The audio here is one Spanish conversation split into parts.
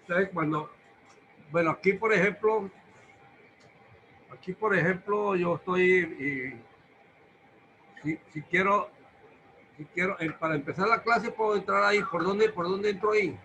Entonces, cuando, bueno, aquí por ejemplo, yo estoy, si quiero, para empezar la clase puedo entrar ahí. ¿Por dónde entro ahí?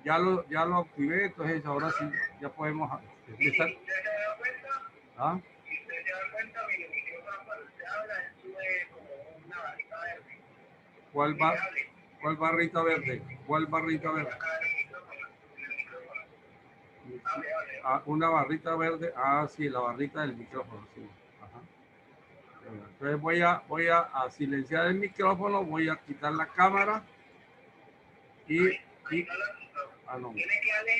Ya lo activé, entonces ahora sí, ya podemos empezar. ¿Ah? Si usted se da cuenta, mi idioma cuando usted habla, sube como una barrita verde. ¿Cuál barrita verde? ¿Cuál barrita verde? Una barrita verde. Ah, sí, la barrita del micrófono, sí. Ajá. Entonces voy a silenciar el micrófono, voy a quitar la cámara y no. Tiene que darle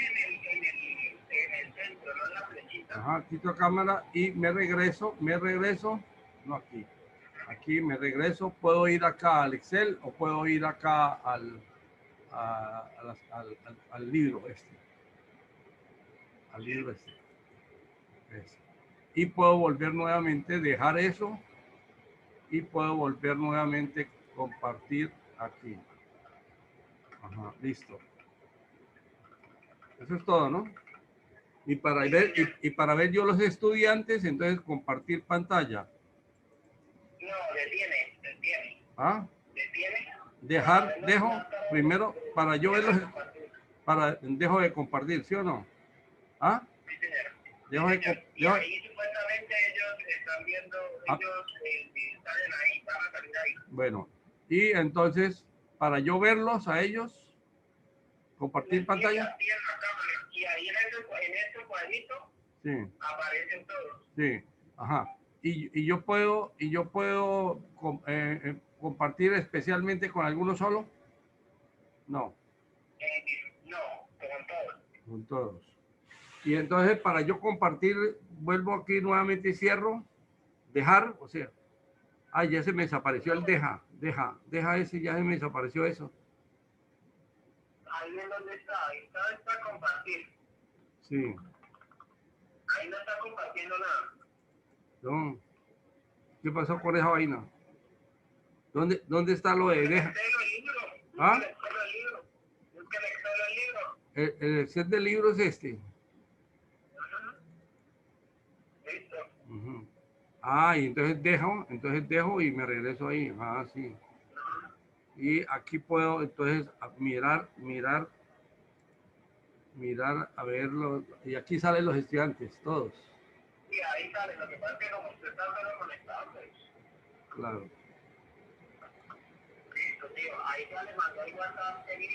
en el centro, no en la flechita. Ajá, quito cámara y me regreso, no aquí. Aquí me regreso, puedo ir acá al Excel o puedo ir acá al libro este. Al libro este. Y puedo volver nuevamente, dejar eso y puedo volver nuevamente compartir aquí. Ajá, listo. Eso es todo, ¿no? Y para ver yo los estudiantes, entonces compartir pantalla. No, detiene. ¿Ah? Detiene. Dejo, primero, para yo verlos, dejo de compartir, ¿sí o no? ¿Ah? Sí, señor. Y ahí supuestamente ellos están viendo, ellos salen ahí, van a salir ahí. Bueno, y entonces, para yo verlos a ellos, compartir pantalla. Y ahí en este cuadrito sí. Aparecen todos. Sí, ajá. Y yo puedo compartir especialmente con alguno solo. No. No, con todos. Con todos. Y entonces para yo compartir, vuelvo aquí nuevamente y cierro. Dejar, o sea. Ah, ya se me desapareció el deja ese, ya se me desapareció eso. Ahí es donde está, ahí está compartir. Sí. Ahí no está compartiendo nada. No. ¿Qué pasó con esa vaina? ¿Dónde está lo de deja? ¿Ah? El Excel del libro es este. Ah, y entonces dejo y me regreso ahí. Ah, sí. Y aquí puedo entonces mirar, a verlo. Y aquí salen los estudiantes, todos. Sí, ahí sale. Lo que pasa es que como usted está conectado, pues. Claro. Ahí ya le mandó el WhatsApp de mi.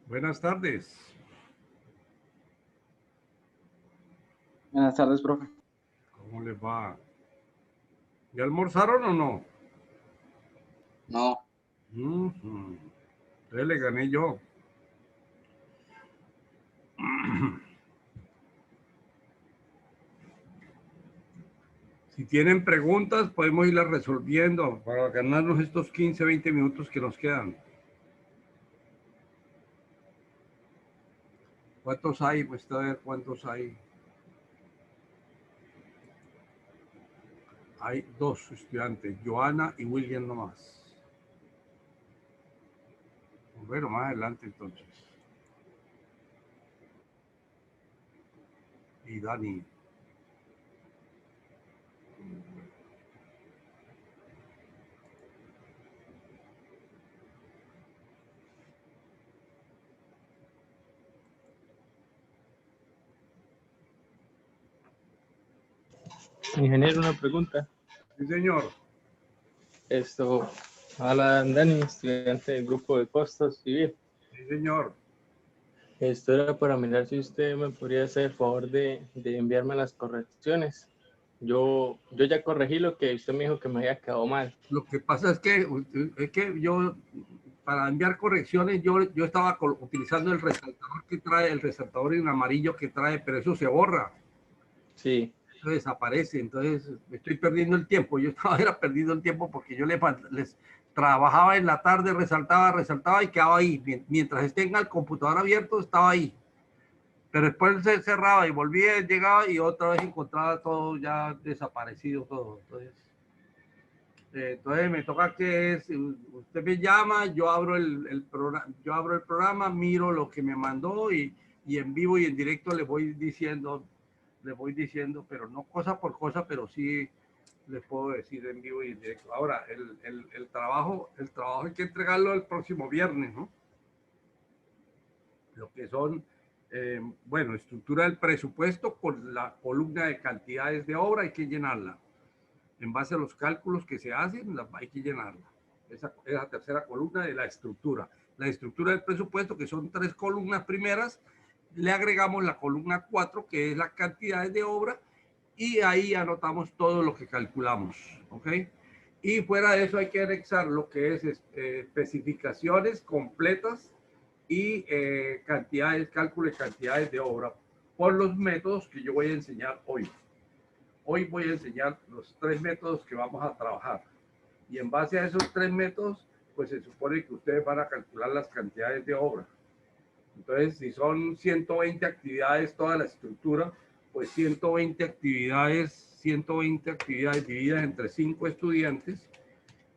Buenas tardes. Buenas tardes, profe. ¿Cómo les va? ¿Ya almorzaron o no? No. Entonces le gané yo. Si tienen preguntas, podemos irlas resolviendo para ganarnos estos 15, 20 minutos que nos quedan. ¿Cuántos hay? Pues a ver cuántos hay. Hay 2 estudiantes, Joana y William nomás. Bueno, más adelante entonces. Y Dani. Ingeniero, una pregunta. Sí, señor. Hola, Dani, estudiante del grupo de costos civil. Sí, señor. Esto era para mirar si usted me podría hacer el favor de enviarme las correcciones. Yo ya corregí lo que usted me dijo que me había quedado mal. Lo que pasa es que yo para enviar correcciones, yo estaba utilizando el resaltador que trae, el resaltador en amarillo que trae, pero eso se borra. Sí. Eso desaparece, entonces me estoy perdiendo el tiempo. Yo estaba perdiendo el tiempo porque yo les trabajaba en la tarde, resaltaba y quedaba ahí. Mientras tenga el computador abierto, estaba ahí. Pero después se cerraba y volvía, llegaba y otra vez encontraba todo ya desaparecido todo. Entonces me toca que usted me llama, yo abro el programa, miro lo que me mandó y en vivo y en directo le voy diciendo, pero no cosa por cosa, pero sí les puedo decir en vivo y en directo. Ahora, el trabajo hay que entregarlo el próximo viernes, ¿no? Lo que son, bueno, estructura del presupuesto con la columna de cantidades de obra, hay que llenarla. En base a los cálculos que se hacen, hay que llenarla. Esa es la tercera columna de la estructura. La estructura del presupuesto, que son 3 columnas primeras, le agregamos la columna 4, que es las cantidades de obra, y ahí anotamos todo lo que calculamos, ¿ok? Y fuera de eso hay que anexar lo que es especificaciones completas y cálculo de cantidades de obra por los métodos que yo voy a enseñar hoy. Hoy voy a enseñar los 3 métodos que vamos a trabajar. Y en base a esos 3 métodos, pues se supone que ustedes van a calcular las cantidades de obra. Entonces, si son 120 actividades toda la estructura, pues 120 actividades divididas entre 5 estudiantes,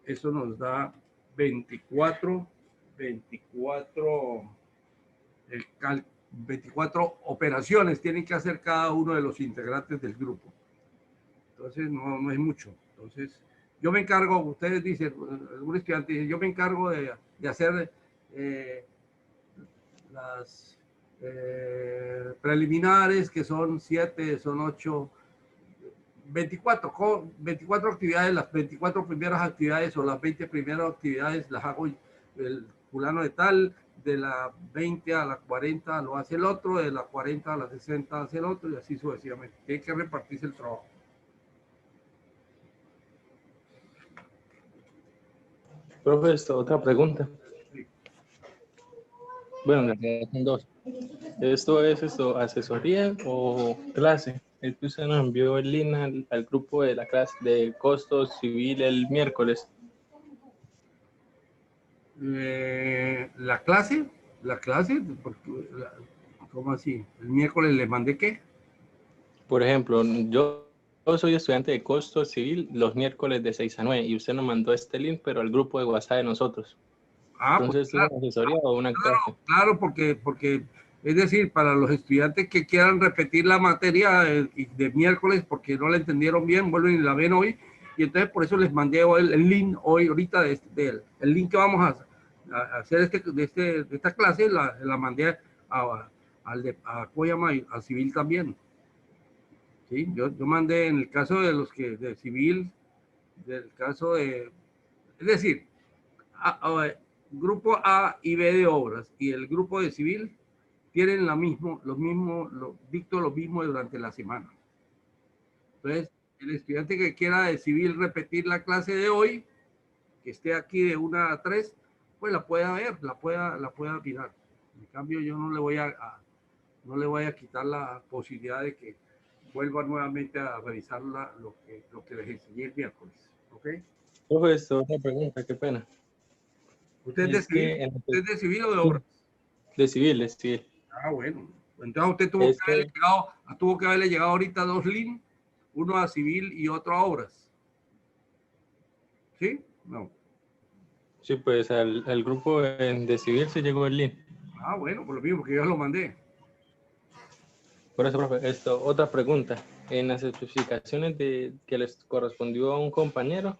eso nos da 24 operaciones tienen que hacer cada uno de los integrantes del grupo. Entonces, no es mucho. Entonces, yo me encargo, ustedes dicen, algún estudiante dice, yo me encargo de hacer las preliminares, que son 7, son 8, 24 actividades, las 24 primeras actividades o las 20 primeras actividades las hago el fulano de tal, de la 20 a la 40 lo hace el otro, de la 40 a la 60 hace el otro y así sucesivamente. Tiene que repartirse el trabajo. Profe, otra pregunta. Sí. Bueno, en realidad son 2. ¿Esto es asesoría o clase? Es que usted nos envió el link al grupo de la clase de costos civil el miércoles. La clase, ¿cómo así? ¿El miércoles le mandé qué? Por ejemplo, yo soy estudiante de costos civil los miércoles de 6 a 9 y usted nos mandó este link, pero al grupo de WhatsApp de nosotros. Entonces, Pues, ¿es una asesoría o una clase? Claro, porque es decir, para los estudiantes que quieran repetir la materia de miércoles porque no la entendieron bien, vuelven y la ven hoy, y entonces por eso les mandé el link ahorita el link que vamos a hacer de esta clase, la mandé a civil también. ¿Sí? Yo mandé en el caso de los que de civil, del caso de, es decir, grupo A y B de obras y el grupo de civil tienen dicto lo mismo durante la semana. Entonces, el estudiante que quiera de civil repetir la clase de hoy, que esté aquí de 1 a 3, pues la pueda ver, la pueda mirar. En cambio, yo no le voy a quitar la posibilidad de que vuelva nuevamente a revisar lo que les enseñé el miércoles. ¿Ok? Profe, otra pregunta, qué pena. ¿Usted es de civil o de obras? De civil, de civil. Ah, bueno. Entonces usted tuvo que haberle llegado ahorita 2 links, uno a civil y otro a obras. ¿Sí? No. Sí, pues al grupo de civil se llegó el link. Ah, bueno, por lo mismo, porque yo lo mandé. Por eso, profe, otra pregunta. En las especificaciones que les correspondió a un compañero,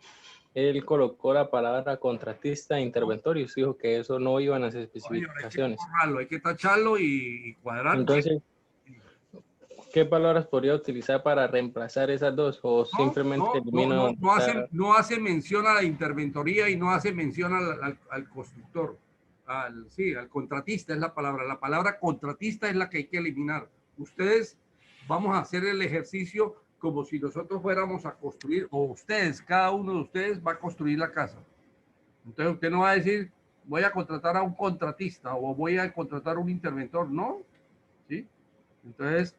él colocó la palabra contratista e interventor y usted dijo que eso no iba en las especificaciones. Hay que tacharlo y cuadrarlo. Entonces, ¿qué palabras podría utilizar para reemplazar esas dos? ¿O simplemente elimino? No hace mención a la interventoría y no hace mención al constructor. Al contratista es la palabra. La palabra contratista es la que hay que eliminar. Ustedes, vamos a hacer el ejercicio como si nosotros fuéramos a construir, o ustedes, cada uno de ustedes va a construir la casa. Entonces usted no va a decir, voy a contratar a un contratista o voy a contratar a un interventor, no, ¿sí? Entonces,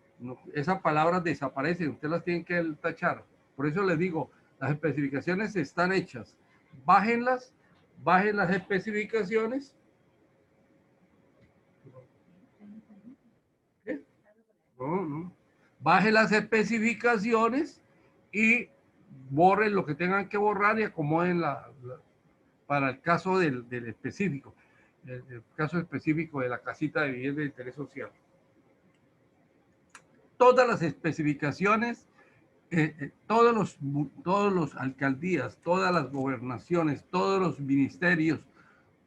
esas palabras desaparecen, ustedes las tienen que tachar. Por eso les digo, las especificaciones están hechas. Bájenlas, bajen las especificaciones. ¿Qué? No. Bajen las especificaciones y borren lo que tengan que borrar y acomoden para el caso del específico, el caso específico de la casita de vivienda de interés social. Todas las especificaciones, todos los alcaldías, todas las gobernaciones, todos los ministerios,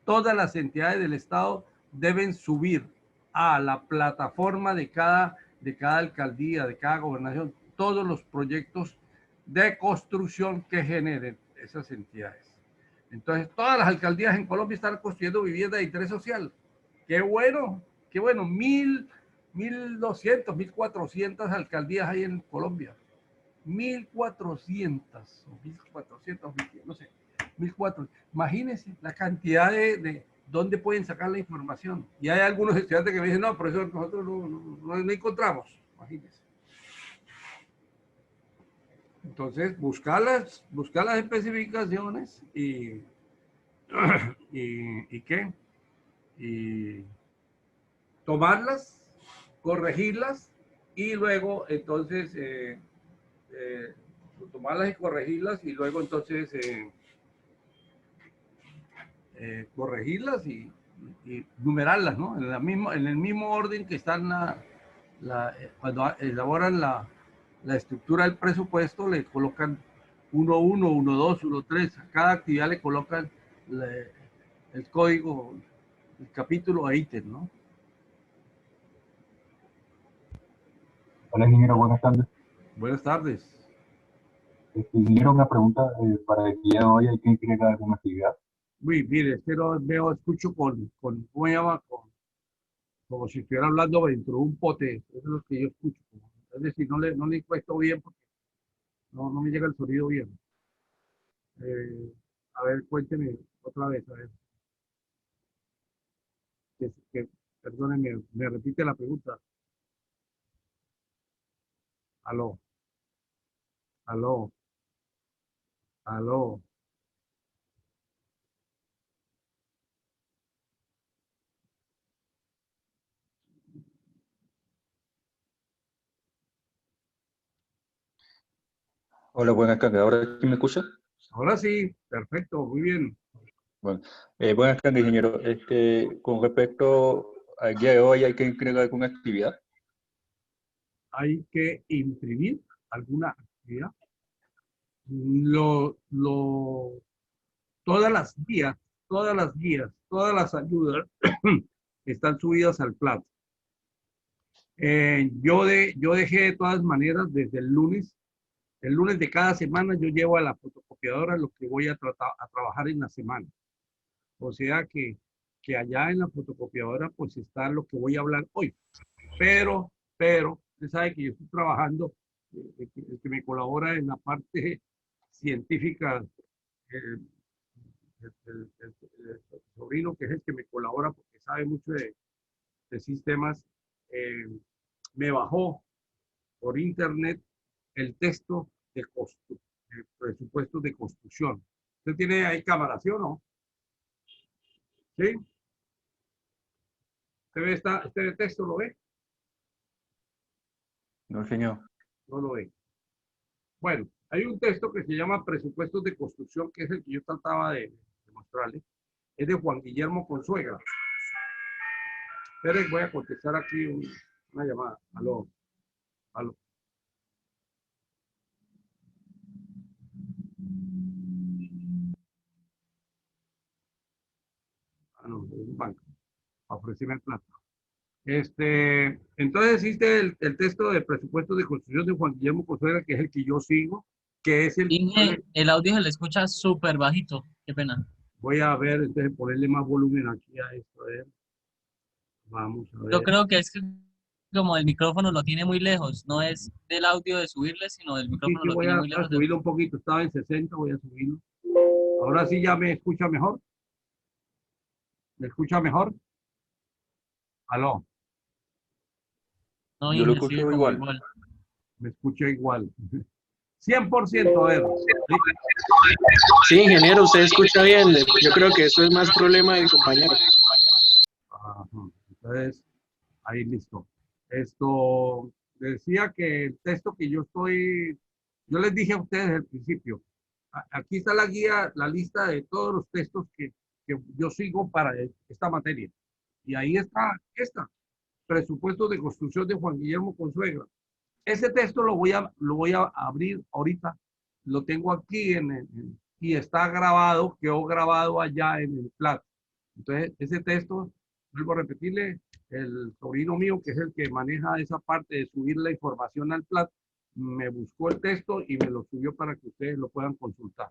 todas las entidades del Estado deben subir a la plataforma de cada alcaldía, de cada gobernación, todos los proyectos de construcción que generen esas entidades. Entonces, todas las alcaldías en Colombia están construyendo vivienda de interés social. ¡Qué bueno! ¡Qué bueno! 1.200, 1.400 alcaldías hay en Colombia. 1.400 o 1.400, no sé, 1.400. Imagínense la cantidad de dónde pueden sacar la información. Y hay algunos estudiantes que me dicen, no, profesor, nosotros no encontramos. Imagínense. Entonces, buscar las especificaciones y ¿qué? Y tomarlas, corregirlas y luego entonces tomarlas y corregirlas y luego entonces corregirlas y numerarlas, ¿no? En el mismo orden que están cuando elaboran la estructura del presupuesto, le colocan 1.1, 1.2, 1.3, a cada actividad le colocan el código, el capítulo a ítem, ¿no? Hola, ingeniero, buenas tardes. Buenas tardes. Ingeniero, una pregunta para el día de hoy, ¿hay que inscribir alguna actividad? Uy, mire, pero escucho con ¿cómo se llama? Como si estuviera hablando dentro de un pote. Eso es lo que yo escucho. Es decir, no le encuentro bien porque no me llega el sonido bien. A ver, cuénteme otra vez, a ver. Perdónenme, me repite la pregunta. Aló, aló, aló. Hola, buenas tardes. ¿Ahora sí me escucha? Ahora sí, perfecto, muy bien. Bueno, buenas tardes, ingeniero. Con respecto al día de hoy, ¿hay que inscribir alguna actividad? Hay que imprimir alguna actividad. Todas las guías, todas las ayudas están subidas al plato. Yo dejé de todas maneras desde el lunes de cada semana yo llevo a la fotocopiadora lo que voy a trabajar en la semana. O sea que allá en la fotocopiadora pues está lo que voy a hablar hoy. Pero, usted sabe que yo estoy trabajando, el que me colabora en la parte científica, el sobrino que es el que me colabora porque sabe mucho de sistemas, me bajó por internet el texto de presupuestos de construcción. ¿Usted tiene ahí cámara, sí o no? ¿Sí? ¿Usted ve este texto, lo ve? No, señor. No lo ve. Bueno, hay un texto que se llama Presupuestos de Construcción, que es el que yo trataba de mostrarle. Es de Juan Guillermo Consuegra. Esperen, voy a contestar aquí una llamada. Aló. Aló. Ah, no, es un banco. A ofrecerme plata. Entonces existe el texto de presupuestos de construcción de Juan Guillermo Consuegra, que es el que yo sigo, que es Inge, el audio se le escucha súper bajito. Qué pena. voy a ver, entonces ponerle más volumen aquí a esto. A ver. Vamos a Yo ver. creo que es que como el micrófono lo tiene muy lejos, no es del audio de subirle, sino del Sí, micrófono sí, lo voy tiene a muy lejos. subirlo un poquito. Estaba en 60, voy a subirlo. Ahora sí ya me escucha mejor. ¿Me escucha mejor? Aló, No, Yo lo Inge, sigue escucho como igual. igual. me escucha igual. 100%, a ver. ¿Sí? Sí, ingeniero, usted escucha bien. Yo creo que eso es más problema del compañero. Ajá. Entonces, ahí listo. Esto decía que el texto que yo les dije a ustedes al principio, aquí está la guía, la lista de todos los textos que yo sigo para esta materia. Y ahí está presupuesto de construcción de Juan Guillermo Consuegra. Ese texto lo voy a abrir ahorita, lo tengo aquí y está grabado, quedó grabado allá en el PLAT. Entonces, ese texto, vuelvo a repetirle, el sobrino mío, que es el que maneja esa parte de subir la información al PLAT, me buscó el texto y me lo subió para que ustedes lo puedan consultar.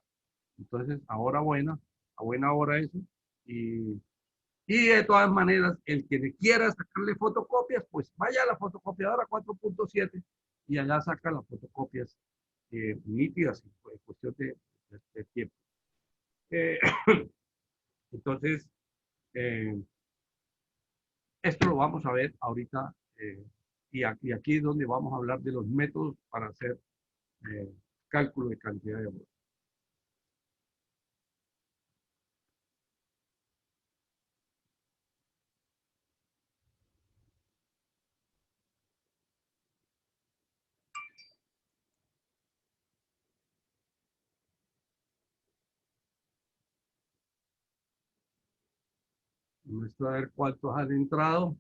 Entonces, a buena hora eso. Y, y de todas maneras, el que quiera sacarle fotocopias, pues vaya a la fotocopiadora 4.7 y allá saca las fotocopias nítidas, pues, cuestión de tiempo. Eh, entonces, eh, esto lo vamos a ver ahorita y aquí es donde vamos a hablar de los métodos para hacer eh, cálculo de cantidad de horas. Vamos a ver cuántos han entrado.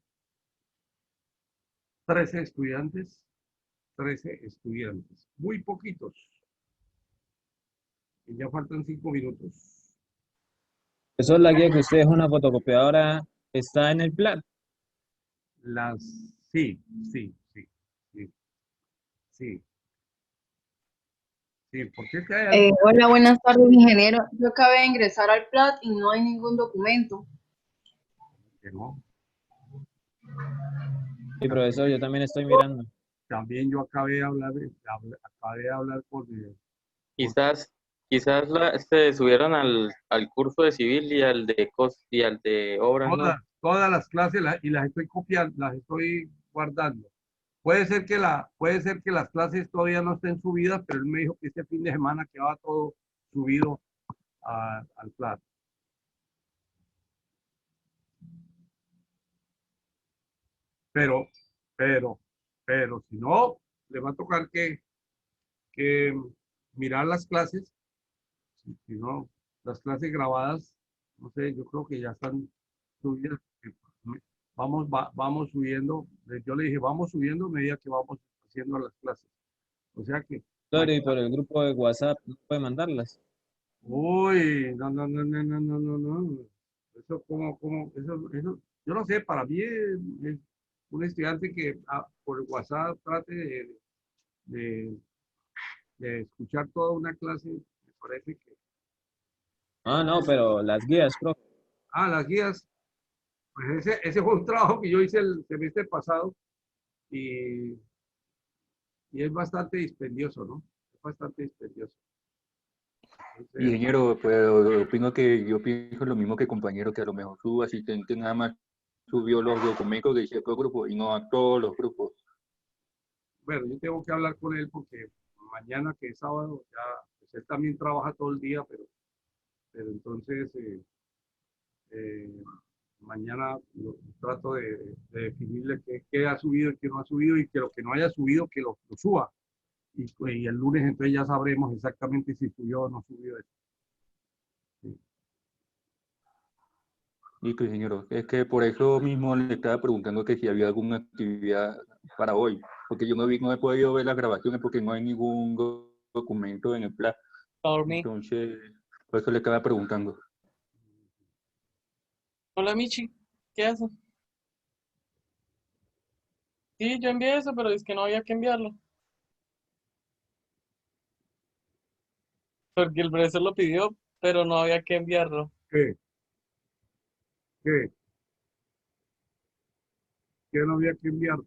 13 estudiantes. 13 estudiantes. Muy poquitos. Y ya faltan 5 minutos. Eso es la guía que usted es una fotocopiadora, está en el plan. Las, sí, sí, sí, sí, sí, sí, porque es que hay algo Hola, buenas tardes, ingeniero. Yo acabé de ingresar al PLAT y no hay ningún documento. que no. Sí, profesor, yo también estoy mirando. También yo acabé de hablar Quizás, se subieron al curso de civil y al de y al de obras, ¿no? todas las clases y las estoy copiando, las estoy guardando. Puede ser que las clases todavía no estén subidas, pero él me dijo que este fin de semana quedaba todo subido al plan. Pero, pero, pero, si no, le va a tocar que mirar las clases, si no, las clases grabadas, no sé, yo creo que ya están subidas. Vamos subiendo, yo le dije, vamos subiendo a medida que vamos haciendo las clases. O sea que, Doctor, y por el grupo de WhatsApp no puede mandarlas. uy, no, no, no, no, no, no, no, no. Eso, eso, yo no sé, para mí es un estudiante que por WhatsApp trate de, de escuchar toda una clase, me parece que, Ah, no, pero las guías, profe. las guías, pues ese fue un trabajo que yo hice el semestre pasado y, y es bastante dispendioso, ¿no? Es bastante dispendioso. Entonces, Ingeniero, pues opino que yo pienso lo mismo que compañero, que a lo mejor su asistente nada más subió los documentos de cierto grupo y no a todos los grupos. bueno, yo tengo que hablar con él porque mañana que es sábado, ya, pues él también trabaja todo el día, pero entonces eh, mañana trato de definirle qué ha subido y qué no ha subido y que lo que no haya subido, que lo suba. Y el lunes entonces ya sabremos exactamente si subió o no subió eso. Sí. Listo, ingeniero. Es que por eso mismo le estaba preguntando que si había alguna actividad para hoy, porque yo no he podido ver las grabaciones porque no hay ningún documento en el plan. A dormir. Entonces, por eso le estaba preguntando. Hola, Michi. ¿Qué haces? Sí, yo envié eso, pero es que no había que enviarlo. Porque el profesor lo pidió, pero no había que enviarlo. ¿Qué? ¿Qué? ¿Qué no había que enviar?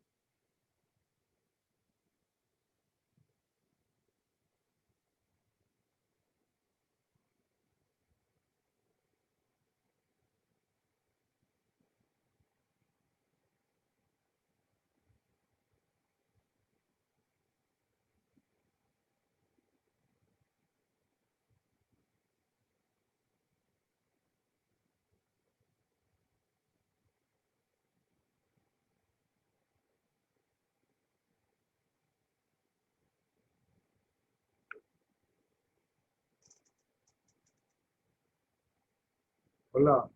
Hola,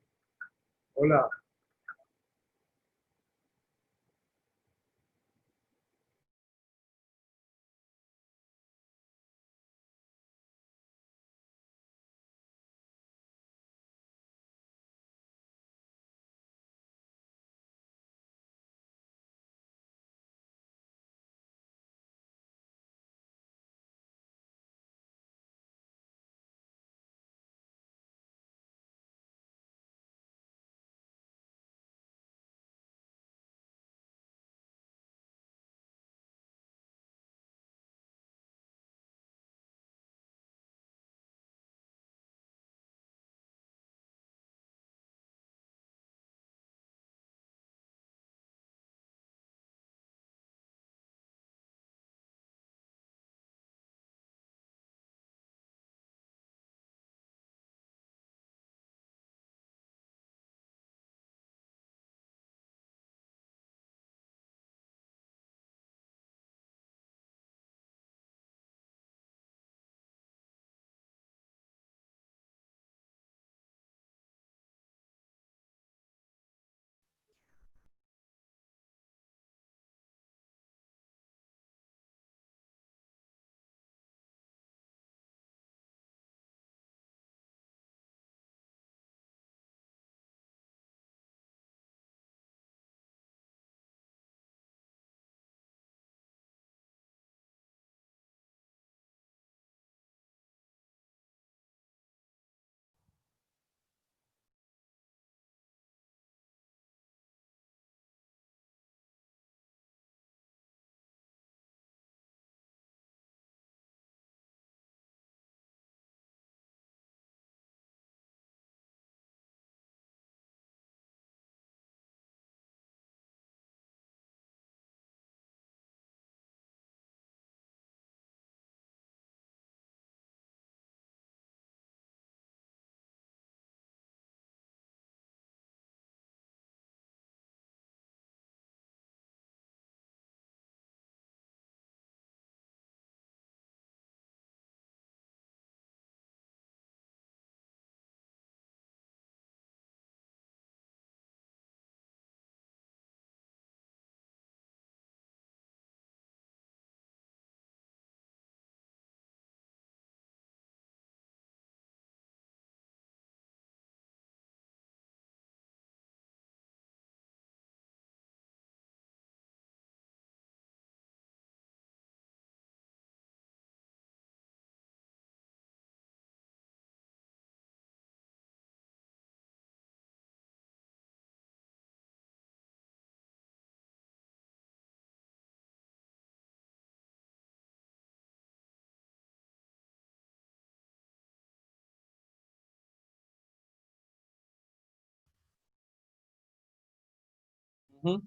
hola. Ujú.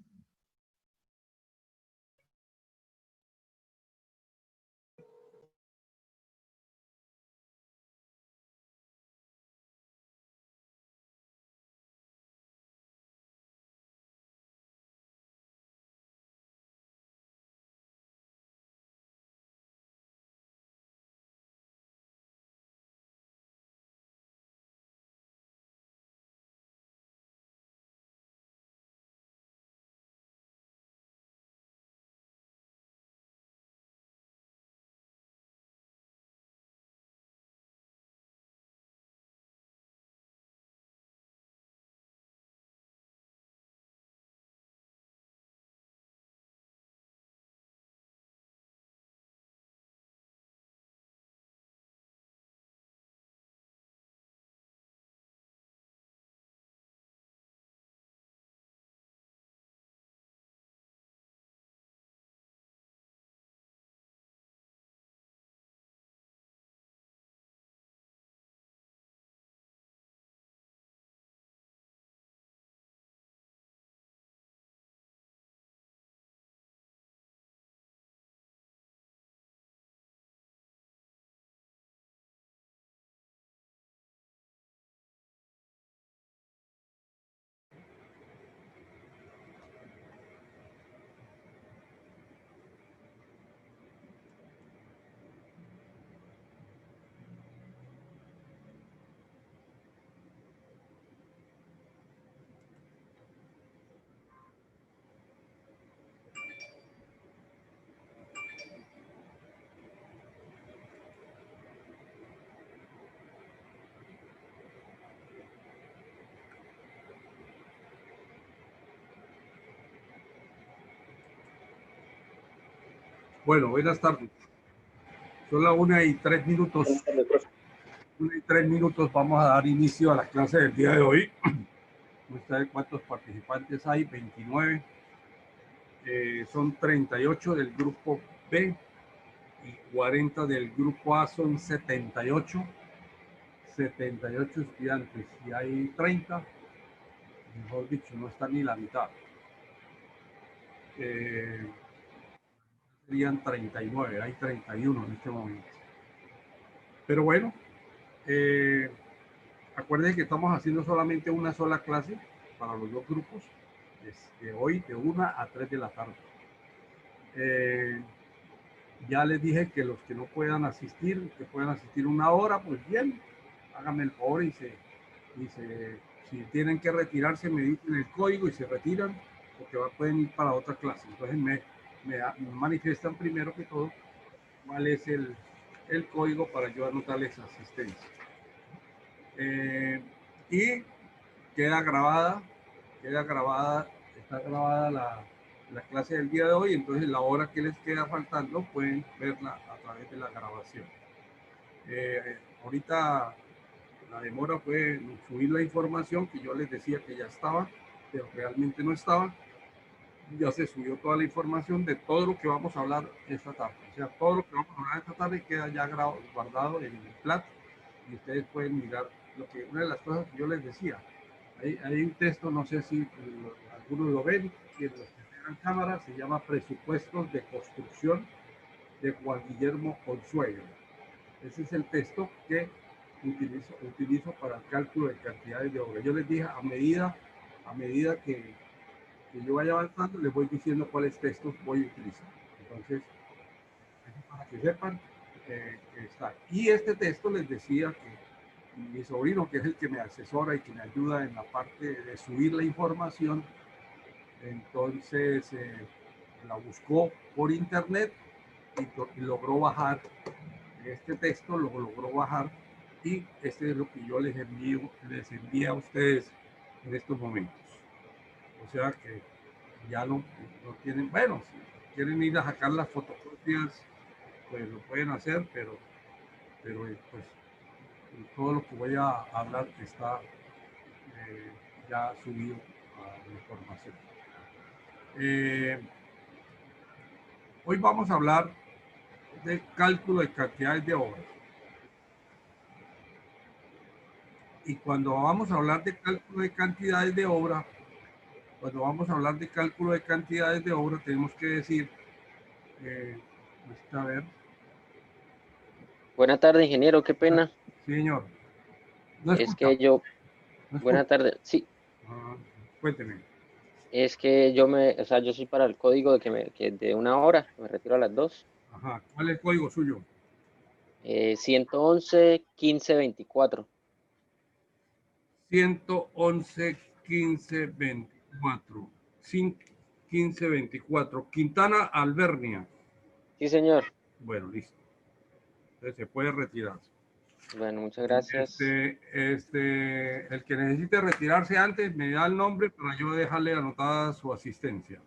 Bueno, buenas tardes. Son las 1:03. 1:03. Vamos a dar inicio a la clase del día de hoy. ¿Ustedes cuántos participantes hay? 29. Son 38 del grupo B y 40 del grupo A, son 78. 78 estudiantes y hay 30. Mejor dicho, no está ni la mitad. Serían 39, hay 31 en este momento. Pero bueno, acuérdense que estamos haciendo solamente una sola clase para los dos grupos, hoy de 1 a 3 de la tarde. Ya les dije que los que no puedan asistir, que puedan asistir 1 hora, pues bien, háganme el favor y si tienen que retirarse, me dicen el código y se retiran, porque pueden ir para otra clase. Entonces me manifiestan primero que todo cuál es el código para yo anotarles asistencia. Y está grabada la clase del día de hoy, entonces la hora que les queda faltando pueden verla a través de la grabación. Ahorita la demora fue subir la información que yo les decía que ya estaba, pero realmente no estaba. Ya se subió toda la información de todo lo que vamos a hablar esta tarde. O sea, todo lo que vamos a hablar esta tarde queda ya guardado en el Plat y ustedes pueden mirar una de las cosas que yo les decía. Hay un texto, no sé si algunos lo ven, que los que tengan cámara se llama Presupuestos de Construcción de Juan Guillermo Consuelo. Ese es el texto que utilizo para el cálculo de cantidades de obra. Yo les dije, a medida que yo vaya avanzando, les voy diciendo cuáles textos voy a utilizar. Entonces, para que sepan que está. Y este texto les decía que mi sobrino, que es el que me asesora y que me ayuda en la parte de subir la información, entonces la buscó por internet y logró bajar este texto, lo logró bajar, y este es lo que yo les envío a ustedes en estos momentos. O sea que ya no tienen, bueno, si quieren ir a sacar las fotocopias, pues lo pueden hacer, pero pues todo lo que voy a hablar está ya subido a la información. Hoy vamos a hablar de cálculo de cantidades de obras. Y cuando vamos a hablar de cálculo de cantidades de obra, tenemos que decir, a ver. Buenas tardes, ingeniero, qué pena. Sí, señor. No es que yo, buenas tardes, sí. Cuénteme. Es que yo yo soy para el código que de 1 hora, me retiro a las 2. Ajá, ¿cuál es el código suyo? 111 15 24. 111 15 24. 15 24. Quintana Albernia. Sí, señor. Bueno, listo. Entonces se puede retirar. Bueno, muchas gracias. El que necesite retirarse antes me da el nombre para yo dejarle anotada su asistencia.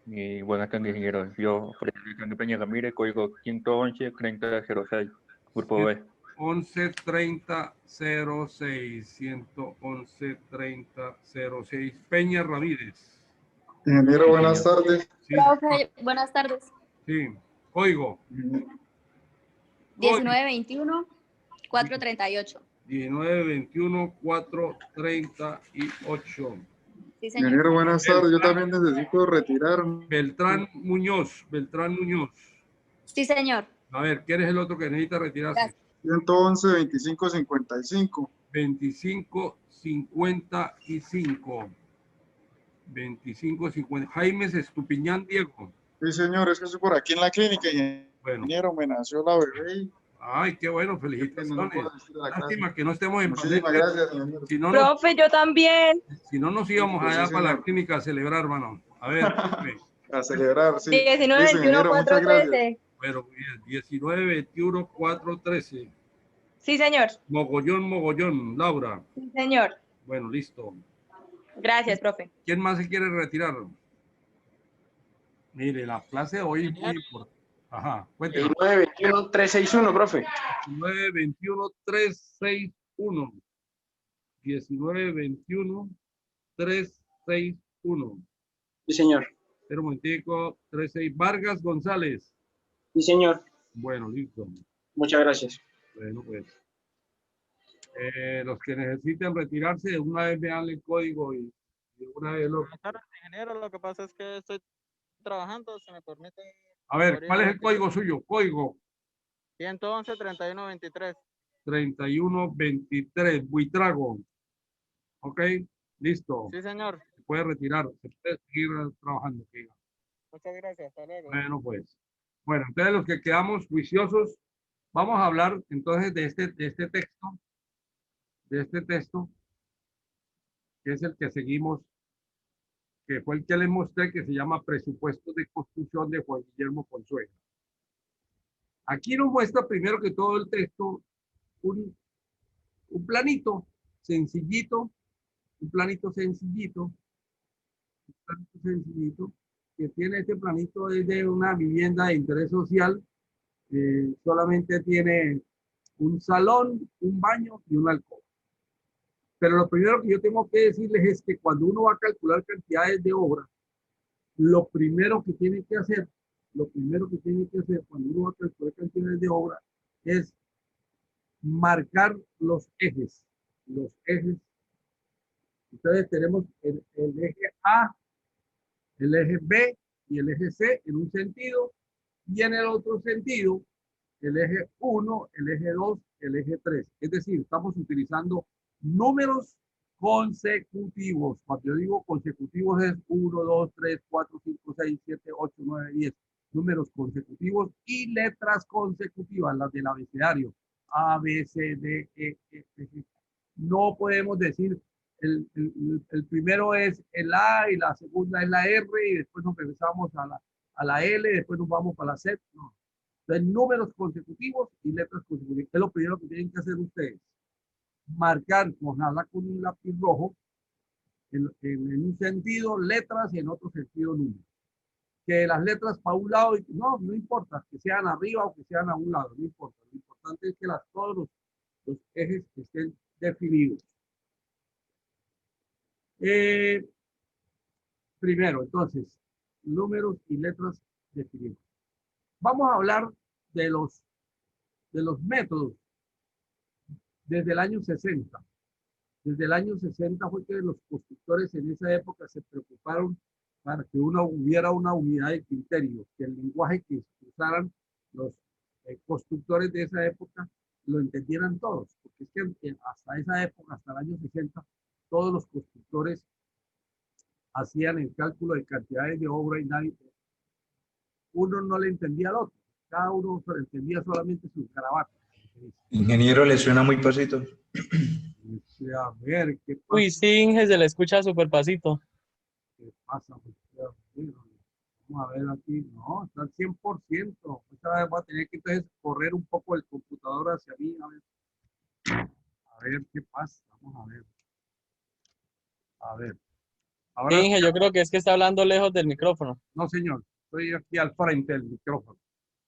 Y buenas tardes, ingeniero. Yo, Frederico Peña Ramírez, código 111 3006, grupo B. 11 30 06, 111 30 06. Peña Ramírez. Ingeniero, buenas tardes. Sí. Profe, buenas tardes. Sí, código. 1921 438. 1921 438. Sí, señor. Ingeniero, buenas tardes. Yo también necesito retirarme. Beltrán Muñoz. Sí, señor. A ver, ¿quién es el otro que necesita retirarse? Gracias. 111 25 55. 25 55. 25 50. Jaime Estupiñán Diego. Sí, señor, es que estoy por aquí en la clínica, ingeniero. Bueno. Me nació la bebé. Ay, qué bueno, felicitaciones. Lástima que no estemos en Muchísimas gracias, ingeniero. Si no, Profe, yo también. Si no nos íbamos allá para la clínica a celebrar, hermano. A ver. A celebrar, sí. 19 21 413. Pero 19 21 413. Sí, señor. Mogollón, Laura. Sí, señor. Bueno, listo. Gracias, profe. ¿Quién más se quiere retirar? Mire, la clase de hoy es muy importante. Ajá, cuénteme. 1921-361, profe. 1921-361. 1921-361. Sí, señor. Espera un momentico. 36. Vargas González. Sí, señor. Bueno, listo. Muchas gracias. Bueno, pues. Los que necesiten retirarse, de una vez vean el código y de una vez lo... Ingeniero, lo que pasa es que estoy trabajando, se me permite... A ver, ¿cuál es el código suyo? Código 111-3123. 3123, Buitrago. Ok, listo. Sí, señor. Se puede retirar, se puede seguir trabajando. Muchas gracias, hasta luego. Bueno, pues. Bueno, entonces los que quedamos juiciosos, vamos a hablar entonces de este texto, que es el que seguimos, que fue el que les mostré, que se llama Presupuestos de Construcción de Juan Guillermo Consuegra. Aquí nos muestra primero que todo el texto un planito sencillito, que tiene este planito desde una vivienda de interés social. Solamente tiene un salón, un baño y una alcoba. Pero lo primero que yo tengo que decirles es que cuando uno va a calcular cantidades de obra, lo primero que tiene que hacer cuando uno va a calcular cantidades de obra es marcar los ejes. Entonces tenemos el eje A, el eje B y el eje C en un sentido, y en el otro sentido el eje 1, el eje 2, el eje 3. Es decir, estamos utilizando números consecutivos. Cuando yo digo consecutivos es 1, 2, 3, 4, 5, 6, 7, 8, 9, 10. Números consecutivos y letras consecutivas, las del abecedario. A, B, C, D, E, F, G. No podemos decir el primero es el A y la segunda es la R y después nos regresamos a la L, después nos vamos para la Z. No. Entonces, números consecutivos y letras consecutivas. Es lo primero que tienen que hacer ustedes. Marcar con un lápiz rojo en un sentido letras y en otro sentido números. Que las letras para un lado, no importa, que sean arriba o que sean a un lado, no importa. Lo importante es que todos los ejes estén definidos. Primero, entonces, números y letras definidos. Vamos a hablar de los métodos desde el año 60. Desde el año 60 fue que los constructores en esa época se preocuparon para que hubiera una unidad de criterio, que el lenguaje que usaran los constructores de esa época lo entendieran todos, porque es que hasta esa época, hasta el año 60, todos los constructores hacían el cálculo de cantidades de obra y uno no le entendía al otro, cada uno entendía solamente sus garabatos. Ingeniero, le suena muy pasito. A ver, ¿qué pasa? Uy, sí, Inge, se le escucha súper pasito. ¿Qué pasa? Vamos a ver aquí. No, está al 100%. Esta vez voy a tener que entonces correr un poco el computador hacia mí. A ver qué pasa. Vamos a ver. A ver. Ahora, Inge, yo creo que es que está hablando lejos del micrófono. No, señor. Estoy aquí al frente del micrófono.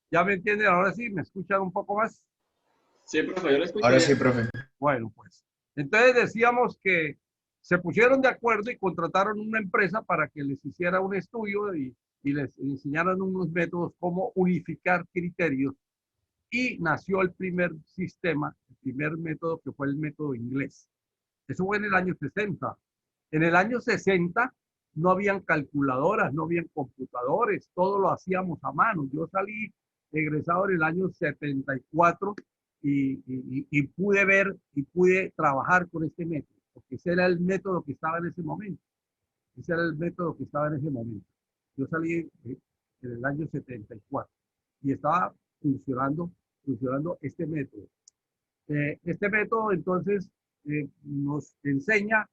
¿Ya me entienden? Ahora sí, ¿me escuchan un poco más? Sí, profe, yo lo escucho. Ahora sí, profe. Bueno, pues. Entonces decíamos que se pusieron de acuerdo y contrataron una empresa para que les hiciera un estudio y les enseñaran unos métodos, cómo unificar criterios. Y nació el primer sistema, el primer método, que fue el método inglés. Eso fue en el año 60. En el año 60 no habían calculadoras, no habían computadores, todo lo hacíamos a mano. Yo salí egresado en el año 74 y pude ver y pude trabajar con este método, porque ese era el método que estaba en ese momento. Ese era el método que estaba en ese momento. Yo salí en el año 74 y estaba funcionando este método. Este método entonces nos enseña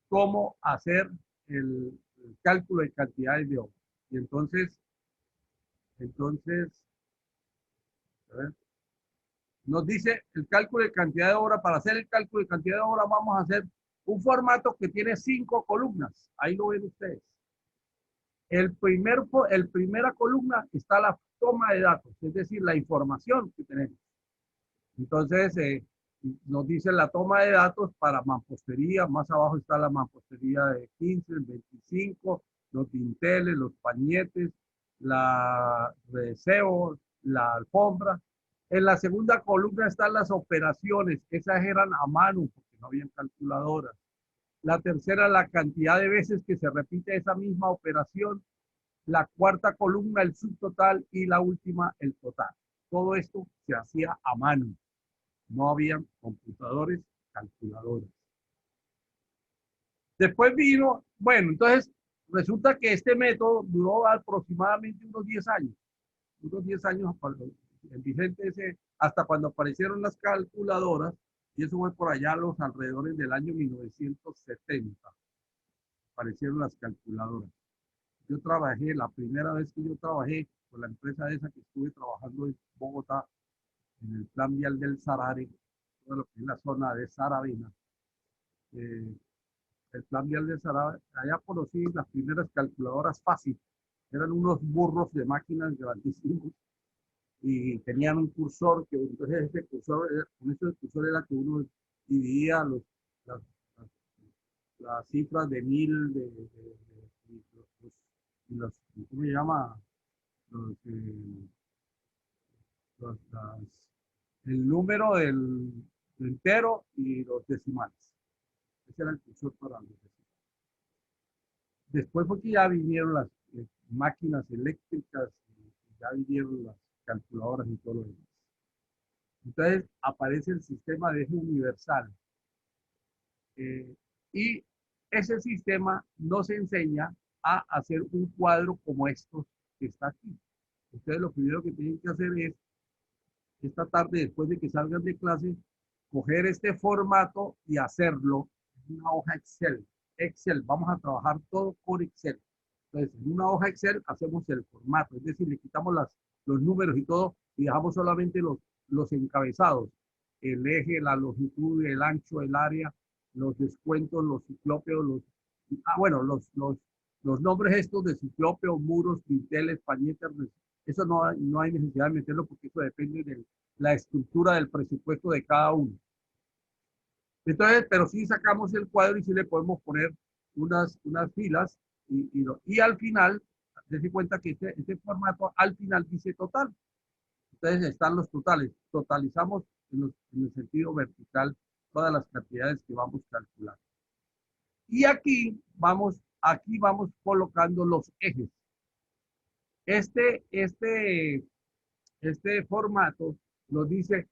cómo hacer el cálculo de cantidades de obra. Y entonces, a ver, nos dice el cálculo de cantidad de obra. Para hacer el cálculo de cantidad de obra vamos a hacer un formato que tiene 5 columnas. Ahí lo ven ustedes. el primera columna está la toma de datos, es decir, la información que tenemos. Entonces, nos dice la toma de datos para mampostería, más abajo está la mampostería de 15, 25, los dinteles, los pañetes, la reseo, la alfombra. En la segunda columna están las operaciones, esas eran a mano porque no habían calculadoras. La tercera, la cantidad de veces que se repite esa misma operación. La cuarta columna, el subtotal, y la última, el total. Todo esto se hacía a mano. No había computadores, calculadoras. Después vino, bueno, entonces resulta que este método duró aproximadamente unos 10 años. Unos 10 años el vigente ese, hasta cuando aparecieron las calculadoras, y eso fue por allá a los alrededores del año 1970. Aparecieron las calculadoras. Yo trabajé, la primera vez que yo trabajé con la empresa esa que estuve trabajando en Bogotá, en el plan vial del Sarare, todo lo que es la zona de Saravena. El plan vial del Sarare, allá conocí las primeras calculadoras fáciles. Eran unos burros de máquinas grandísimos y tenían un cursor, que entonces ese cursor, con ese cursor era que uno dividía las cifras de 1000, ¿cómo se llama? El número del entero y los decimales. Ese era el cursor para los decimales. Después fue que ya vinieron las máquinas eléctricas, y ya vinieron las calculadoras y todo lo demás. Entonces aparece el sistema de eje universal. Y ese sistema nos enseña a hacer un cuadro como estos que está aquí. Ustedes lo primero que tienen que hacer es, esta tarde, después de que salgan de clase, coger este formato y hacerlo en una hoja Excel. Excel, vamos a trabajar todo por Excel. Entonces, en una hoja Excel hacemos el formato, es decir, le quitamos los números y todo y dejamos solamente los encabezados. El eje, la longitud, el ancho, el área, los descuentos, los ciclópeos, los nombres estos de ciclópeos, muros, dinteles, pañetes, eso no hay necesidad de meterlo porque eso depende de la estructura del presupuesto de cada uno. Entonces, pero sí sacamos el cuadro y sí le podemos poner unas filas y al final, dense cuenta que este formato al final dice total. Entonces están los totales. Totalizamos en el sentido vertical todas las cantidades que vamos calculando. Y aquí vamos colocando los ejes. Este formato nos dice,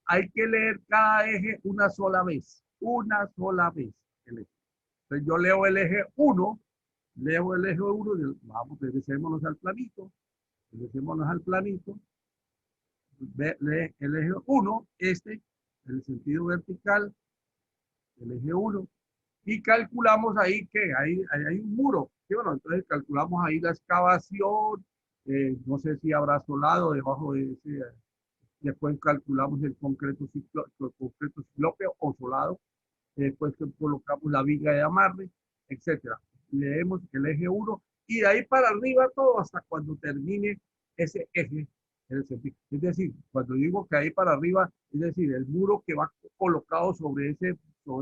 hay que leer cada eje una sola vez. Una sola vez. Entonces yo leo el eje 1, vamos, regresémonos al planito. Lee el eje 1, en el sentido vertical, el eje 1, y calculamos ahí que hay un muro. ¿Sí? Bueno, entonces calculamos ahí la excavación, no sé si habrá solado debajo de ese, después calculamos el concreto ciclópeo o solado, después colocamos la viga de amarre, etcétera. Leemos el eje 1 y de ahí para arriba todo hasta cuando termine ese eje. Es decir, cuando digo que ahí para arriba, es decir, el muro que va colocado sobre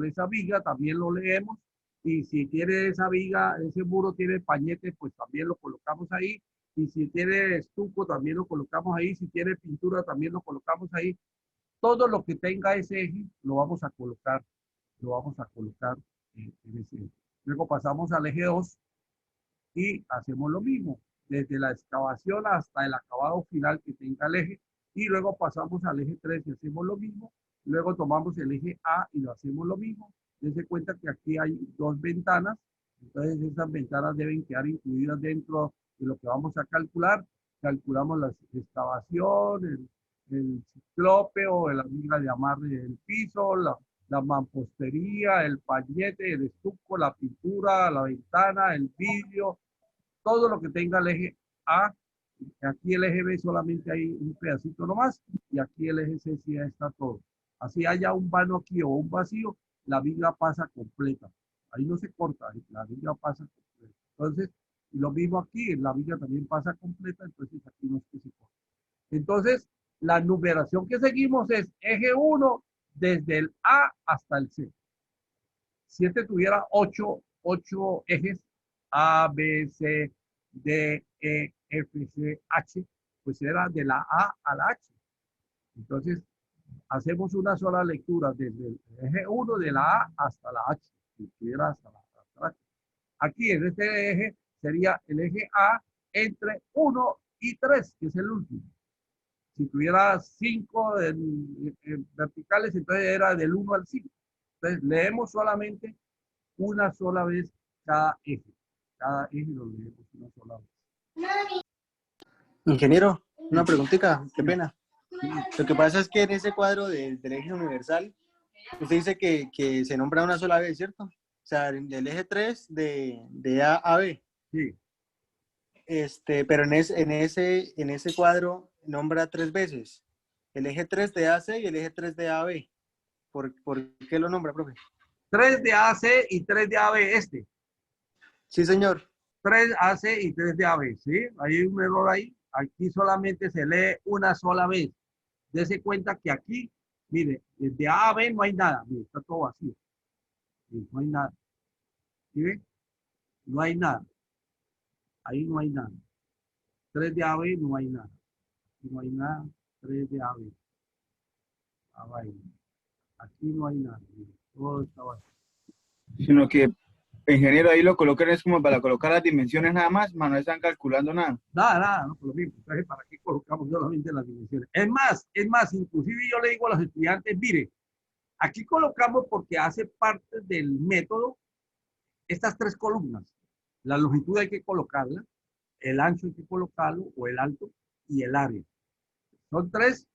esa viga, también lo leemos. Y si tiene esa viga, ese muro tiene pañete, pues también lo colocamos ahí. Y si tiene estuco, también lo colocamos ahí. Si tiene pintura, también lo colocamos ahí. Todo lo que tenga ese eje, lo vamos a colocar en ese eje. Luego pasamos al eje 2 y hacemos lo mismo, desde la excavación hasta el acabado final que tenga el eje, y luego pasamos al eje 3 y hacemos lo mismo. Luego tomamos el eje A y lo hacemos lo mismo. Dense cuenta que aquí hay dos ventanas, entonces esas ventanas deben quedar incluidas dentro de lo que vamos a calcular. Calculamos la excavación, el ciclópeo, la viga de amarre del piso, la mampostería, el pañete, el estuco, la pintura, la ventana, el vidrio, todo lo que tenga el eje A. Aquí el eje B solamente hay un pedacito nomás y aquí el eje C sí está todo. Así haya un vano aquí o un vacío, la viga pasa completa. Ahí no se corta, la viga pasa completa. Entonces, Y lo mismo aquí, en la viga también pasa completa, entonces aquí no especificó. Entonces, la numeración que seguimos es eje 1 desde el A hasta el C. Si este tuviera 8 ejes, A, B, C, D, E, F, C, H, pues era de la A a la H. Entonces, hacemos una sola lectura desde el eje 1 de la A hasta la H. Si tuviera hasta la H. Aquí en este eje sería el eje A entre 1 y 3, que es el último. Si tuviera 5 verticales, entonces era del 1 al 5. Entonces, leemos solamente una sola vez cada eje. Cada eje lo leemos una sola vez. Ingeniero, una preguntita, qué pena. Lo que pasa es que en ese cuadro del eje universal, usted dice que se nombra una sola vez, ¿cierto? O sea, del eje 3 de A a B. Sí. Pero en ese cuadro nombra 3 veces. El eje 3 de AC y el eje 3 de AB. ¿Por qué lo nombra, profe? 3 de AC y 3 de AB este. Sí, señor. 3 AC y 3 de AB, ¿sí? Hay un error ahí. Aquí solamente se lee una sola vez. Dese cuenta que aquí, mire, desde A a B no hay nada. Mire, está todo vacío. No hay nada. ¿Sí ve? No hay nada. Ahí no hay nada. 3 de AB no hay nada. No hay nada. 3 de AB. Aquí no hay nada. Todo está vacío. Sino que, ingeniero, ahí lo colocan es como para colocar las dimensiones nada más, no están calculando nada. Nada, no, por lo mismo. Entonces, ¿para qué colocamos solamente las dimensiones? Es más, inclusive yo le digo a los estudiantes, mire, aquí colocamos porque hace parte del método estas 3 columnas. La longitud hay que colocarla, el ancho hay que colocarlo, o el alto, y el área. Son 3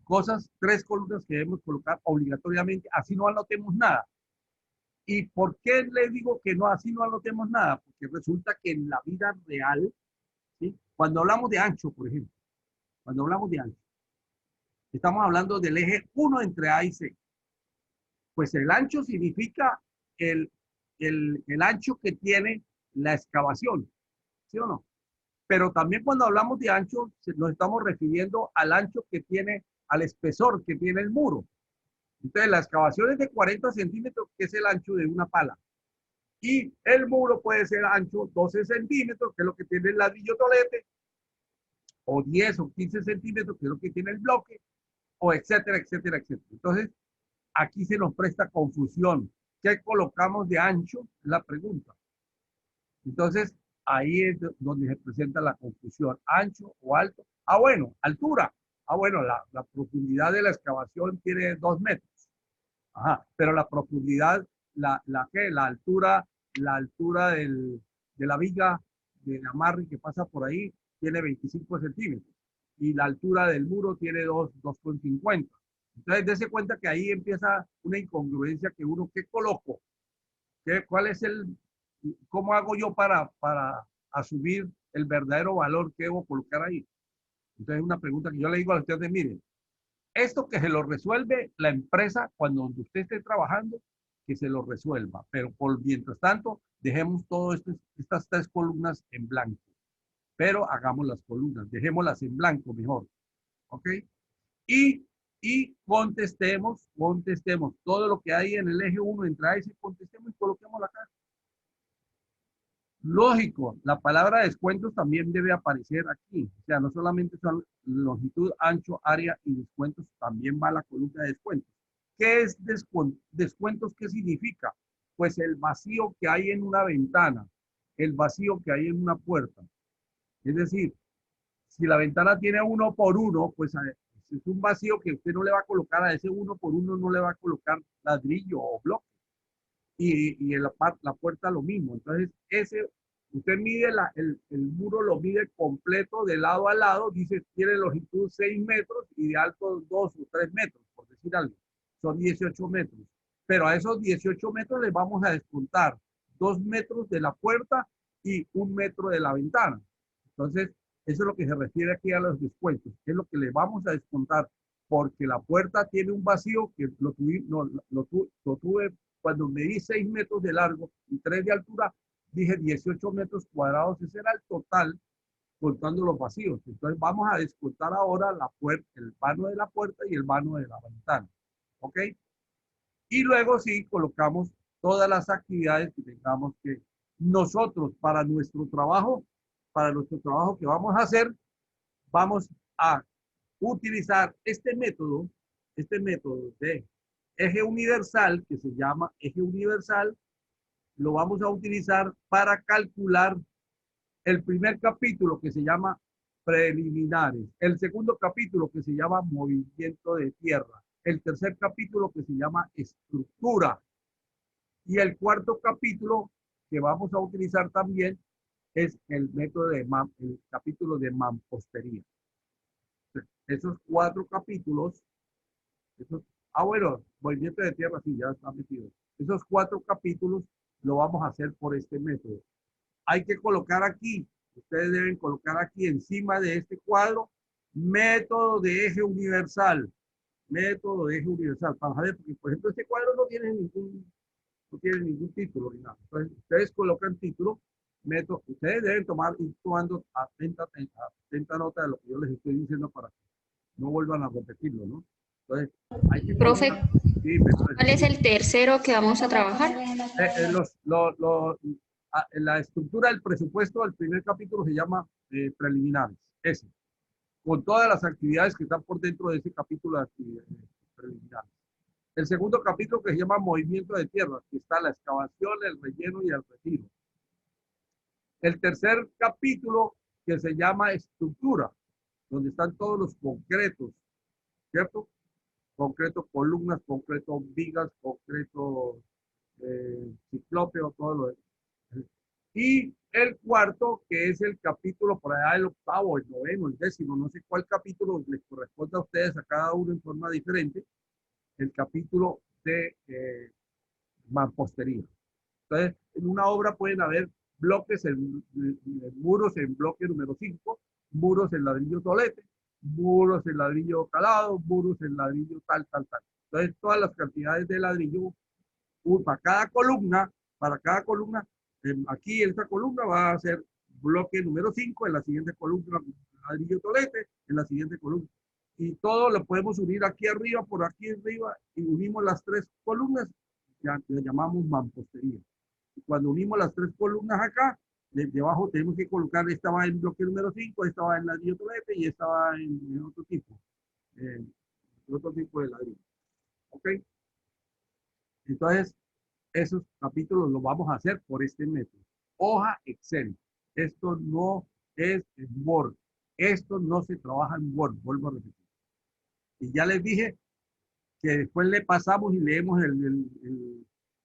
cosas, 3 columnas que debemos colocar obligatoriamente, así no anotemos nada. ¿Y por qué le digo que no, así no anotemos nada? Porque resulta que en la vida real, ¿sí? Cuando hablamos de ancho, por ejemplo, cuando hablamos de ancho, estamos hablando del eje 1 entre A y C. Pues el ancho significa el ancho que tiene la excavación, ¿sí o no? Pero también cuando hablamos de ancho, nos estamos refiriendo al ancho que tiene, al espesor que tiene el muro. Entonces, la excavación es de 40 centímetros, que es el ancho de una pala. Y el muro puede ser ancho 12 centímetros, que es lo que tiene el ladrillo tolete, o 10 o 15 centímetros, que es lo que tiene el bloque, o etcétera, etcétera, etcétera. Entonces, aquí se nos presta confusión. ¿Qué colocamos de ancho? Es la pregunta. Entonces, ahí es donde se presenta la confusión. Ancho o alto. Ah, bueno, altura. Ah, bueno, la profundidad de la excavación tiene 2 metros. Ajá, pero la profundidad, la altura de la viga de amarre que pasa por ahí tiene 25 centímetros. Y la altura del muro tiene 2,50. Entonces, dése cuenta que ahí empieza una incongruencia que uno, ¿qué coloco? ¿Cuál es cómo hago yo para asumir el verdadero valor que debo colocar ahí? Entonces, una pregunta que yo le digo a los estudiantes, miren, esto que se lo resuelve la empresa cuando usted esté trabajando, que se lo resuelva. Pero mientras tanto, dejemos todas estas 3 columnas en blanco. Pero hagamos las columnas, dejémoslas en blanco mejor. ¿Ok? Y contestemos todo lo que hay en el eje 1 entre A y C, contestemos y coloquémoslo acá. Lógico, la palabra descuentos también debe aparecer aquí. O sea, no solamente son longitud, ancho, área y descuentos, también va la columna de descuentos. ¿Qué es descuentos? ¿Qué significa? Pues el vacío que hay en una ventana, el vacío que hay en una puerta. Es decir, si la ventana tiene 1 por 1, pues es un vacío que usted no le va a colocar a ese 1 por 1, no le va a colocar ladrillo o bloque. Y en la puerta lo mismo. Entonces, usted mide el muro, lo mide completo de lado a lado, dice, tiene longitud 6 metros y de alto 2 o 3 metros, por decir algo. Son 18 metros. Pero a esos 18 metros le vamos a descontar 2 metros de la puerta y 1 metro de la ventana. Entonces, eso es lo que se refiere aquí a los descuentos. Es lo que le vamos a descontar, porque la puerta tiene un vacío que lo tuve cuando medí 6 metros de largo y 3 de altura, dije 18 metros cuadrados, ese era el total, contando los vacíos. Entonces vamos a descontar ahora la puerta, el vano de la puerta y el vano de la ventana. ¿Ok? Y luego sí colocamos todas las actividades que tengamos que nosotros para nuestro trabajo que vamos a hacer, vamos a utilizar este método de eje universal, que se llama eje universal, lo vamos a utilizar para calcular el primer capítulo, que se llama preliminares, el segundo capítulo, que se llama movimiento de tierra, el tercer capítulo, que se llama estructura, y el cuarto capítulo que vamos a utilizar también es el método de el capítulo de mampostería. Esos 4 capítulos, bueno, movimiento de tierra sí, ya está metido. Esos 4 capítulos lo vamos a hacer por este método. Hay que colocar aquí, ustedes deben colocar aquí encima de este cuadro, método de eje universal. Método de eje universal. Para saber, porque por ejemplo este cuadro no tiene ningún título ni nada. Entonces ustedes colocan título, método. Ustedes deben ir tomando atenta nota de lo que yo les estoy diciendo para que no vuelvan a repetirlo, ¿no? Entonces, hay que Profe, sí, ¿cuál es el tercero que vamos a trabajar? La estructura del presupuesto del primer capítulo se llama preliminares, ese, con todas las actividades que están por dentro de ese capítulo de actividades preliminares. El segundo capítulo, que se llama movimiento de tierra, que está la excavación, el relleno y el retiro. El tercer capítulo, que se llama estructura, donde están todos los concretos, ¿cierto? Concreto columnas, concreto vigas, concreto ciclópeo, todo lo demás. Y el cuarto, que es el capítulo por allá, el octavo, el noveno, el décimo, no sé cuál capítulo les corresponde a ustedes, a cada uno en forma diferente, el capítulo de mampostería. Entonces, en una obra pueden haber bloques, muros en bloque número 5, muros en ladrillo tolete, muros en ladrillo calado, muros en ladrillo tal. Entonces, todas las cantidades de ladrillo, para cada columna, aquí en esta columna va a ser bloque número 5, en la siguiente columna ladrillo tolete, en la siguiente columna. Y todo lo podemos unir aquí arriba, por aquí arriba, y unimos las 3 columnas, ya le llamamos mampostería. Y cuando unimos las 3 columnas acá, debajo tenemos que colocar, esta va en bloque número 5, esta va en ladrillo tolete y esta va en otro tipo de ladrillo. ¿Ok? Entonces, esos capítulos los vamos a hacer por este método. Hoja Excel. Esto no es en Word. Esto no se trabaja en Word, vuelvo a repetir. Y ya les dije que después le pasamos y leemos el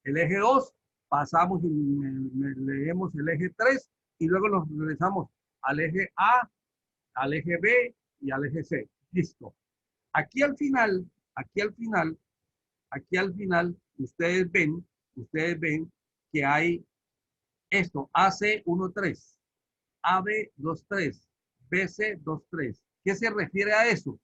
eje 2, pasamos y leemos el eje 3 y luego nos regresamos al eje A, al eje B y al eje C. Listo. Aquí al final, ustedes ven que hay esto, AC13, AB23, BC23. ¿Qué se refiere a eso?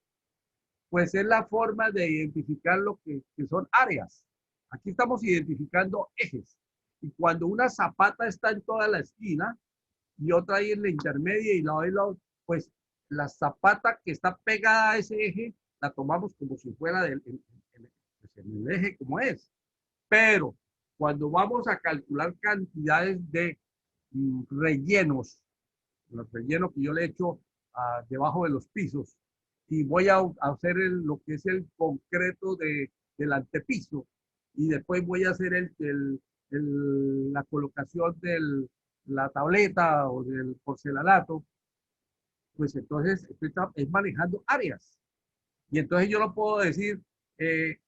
Pues es la forma de identificar lo que son áreas. Aquí estamos identificando ejes. Y cuando una zapata está en toda la esquina y otra ahí en la intermedia y lado y lado, pues la zapata que está pegada a ese eje la tomamos como si fuera en el eje como es. Pero cuando vamos a calcular cantidades de rellenos, los rellenos que yo le echo debajo de los pisos, y voy a hacer lo que es el concreto del antepiso, y después voy a hacer la colocación de la tableta o del porcelanato, pues entonces es manejando áreas. Y entonces yo no puedo decir, el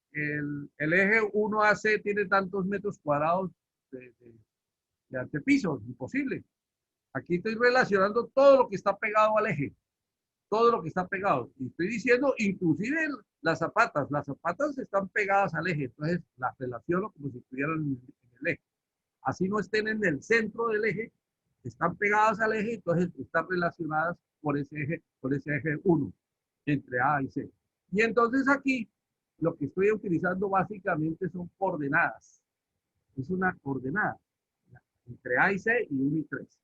eje 1AC tiene tantos metros cuadrados de antepiso, imposible. Aquí estoy relacionando todo lo que está pegado al eje, todo lo que está pegado. Y estoy diciendo, inclusive las zapatas están pegadas al eje, entonces las relaciono como si estuvieran en el eje. Así no estén en el centro del eje, están pegadas al eje, entonces están relacionadas por ese eje 1, entre A y C. Y entonces aquí lo que estoy utilizando básicamente son coordenadas. Es una coordenada. entre A y C y 1 y 3.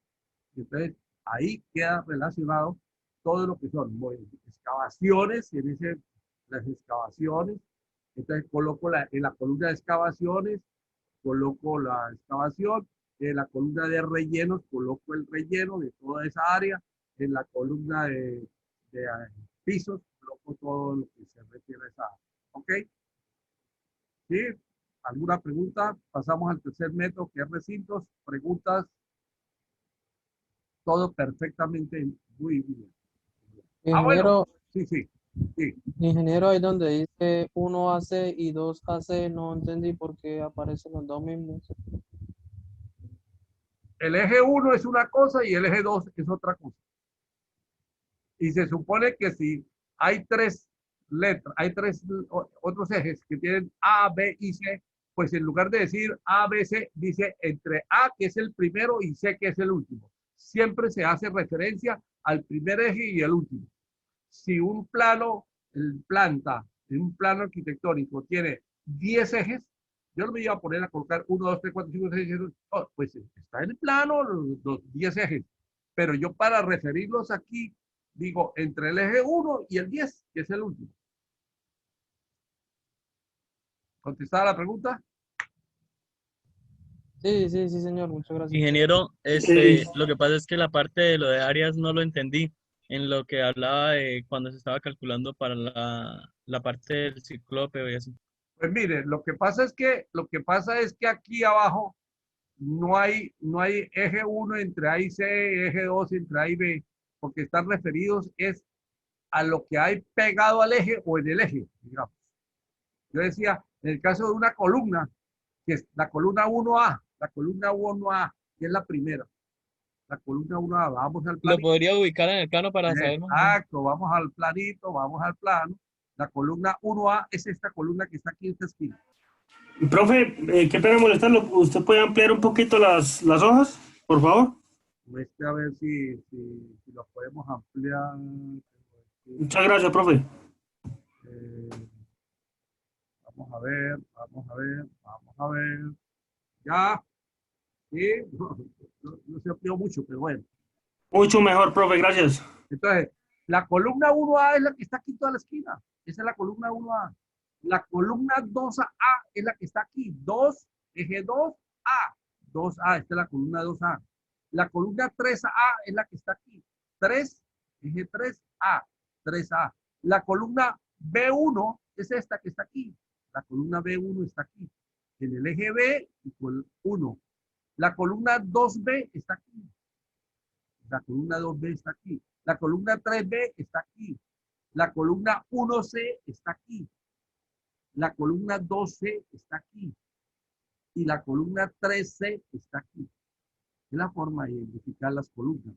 Entonces, ahí queda relacionado todo lo que son excavaciones, las excavaciones. Entonces, coloco en la columna de excavaciones, coloco la excavación. En la columna de rellenos, coloco el relleno de toda esa área. En la columna de pisos, coloco todo lo que se refiere a esa área. ¿Ok? ¿Sí? ¿Alguna pregunta? Pasamos al tercer método, que es recintos. Preguntas. Todo perfectamente muy bien. Ingeniero, Bueno. Sí. Ingeniero, ahí donde dice 1AC y 2AC, no entendí por qué aparecen los dos mismos. El eje 1 es una cosa y el eje 2 es otra cosa. Y se supone que si hay tres letras, hay tres otros ejes que tienen A, B y C, pues en lugar de decir A, B, C, dice entre A, que es el primero, y C, que es el último. Siempre se hace referencia al primer eje y el último. Si un plano, un plano arquitectónico tiene 10 ejes, yo no me iba a poner a colocar 1, 2, 3, 4, 5, 6, 7, 8, pues está en el plano los 10 ejes. Pero yo para referirlos aquí, digo entre el eje 1 y el 10, que es el último. ¿Contestada la pregunta? Sí, señor, muchas gracias. Ingeniero, lo que pasa es que la parte de lo de áreas no lo entendí en lo que hablaba de cuando se estaba calculando para la parte del ciclope y así. Pues mire, lo que pasa es que aquí abajo no hay eje 1 entre A y C, eje 2 entre A y B, porque están referidos es a lo que hay pegado al eje o en el eje, digamos. Yo decía, en el caso de una columna, que es la columna 1A, que es la primera. La columna 1A, vamos al planito. ¿Lo podría ubicar en el plano para saber más? Exacto, vamos al planito, vamos al plano. La columna 1A es esta columna que está aquí en esta esquina. Profe, qué pena molestarlo. ¿Usted puede ampliar un poquito las hojas, por favor? A ver si lo podemos ampliar. Muchas gracias, profe. Vamos a ver. Ya. Sí, no se amplió mucho, pero bueno. Mucho mejor, profe, gracias. Entonces, la columna 1A es la que está aquí toda la esquina. Esa es la columna 1A. La columna 2A es la que está aquí. Eje 2A. 2A, esta es la columna 2A. La columna 3A es la que está aquí. Eje 3A. 3A. La columna B1 es esta que está aquí. La columna B1 está aquí. En el eje B y con 1. La columna 2B está aquí. La columna 2B está aquí. La columna 3B está aquí. La columna 1C está aquí. La columna 2C está aquí. Y la columna 3C está aquí. Es la forma de identificar las columnas.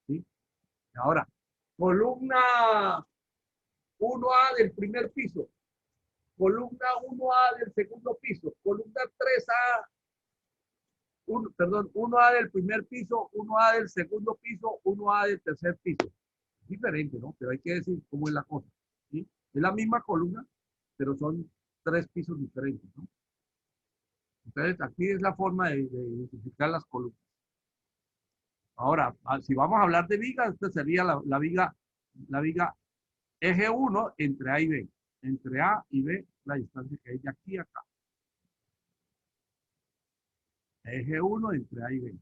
¿Sí? Ahora, columna 1A del primer piso. Columna 1A del segundo piso. Columna 3A. 1A del primer piso, 1A del segundo piso, 1A del tercer piso. Es diferente, ¿no? Pero hay que decir cómo es la cosa. ¿Sí? Es la misma columna, pero son 3 pisos diferentes, ¿no? Entonces, aquí es la forma de identificar las columnas. Ahora, si vamos a hablar de vigas, esta sería la viga eje 1 entre A y B. Entre A y B, la distancia que hay de aquí a acá. Eje 1 entre A y B.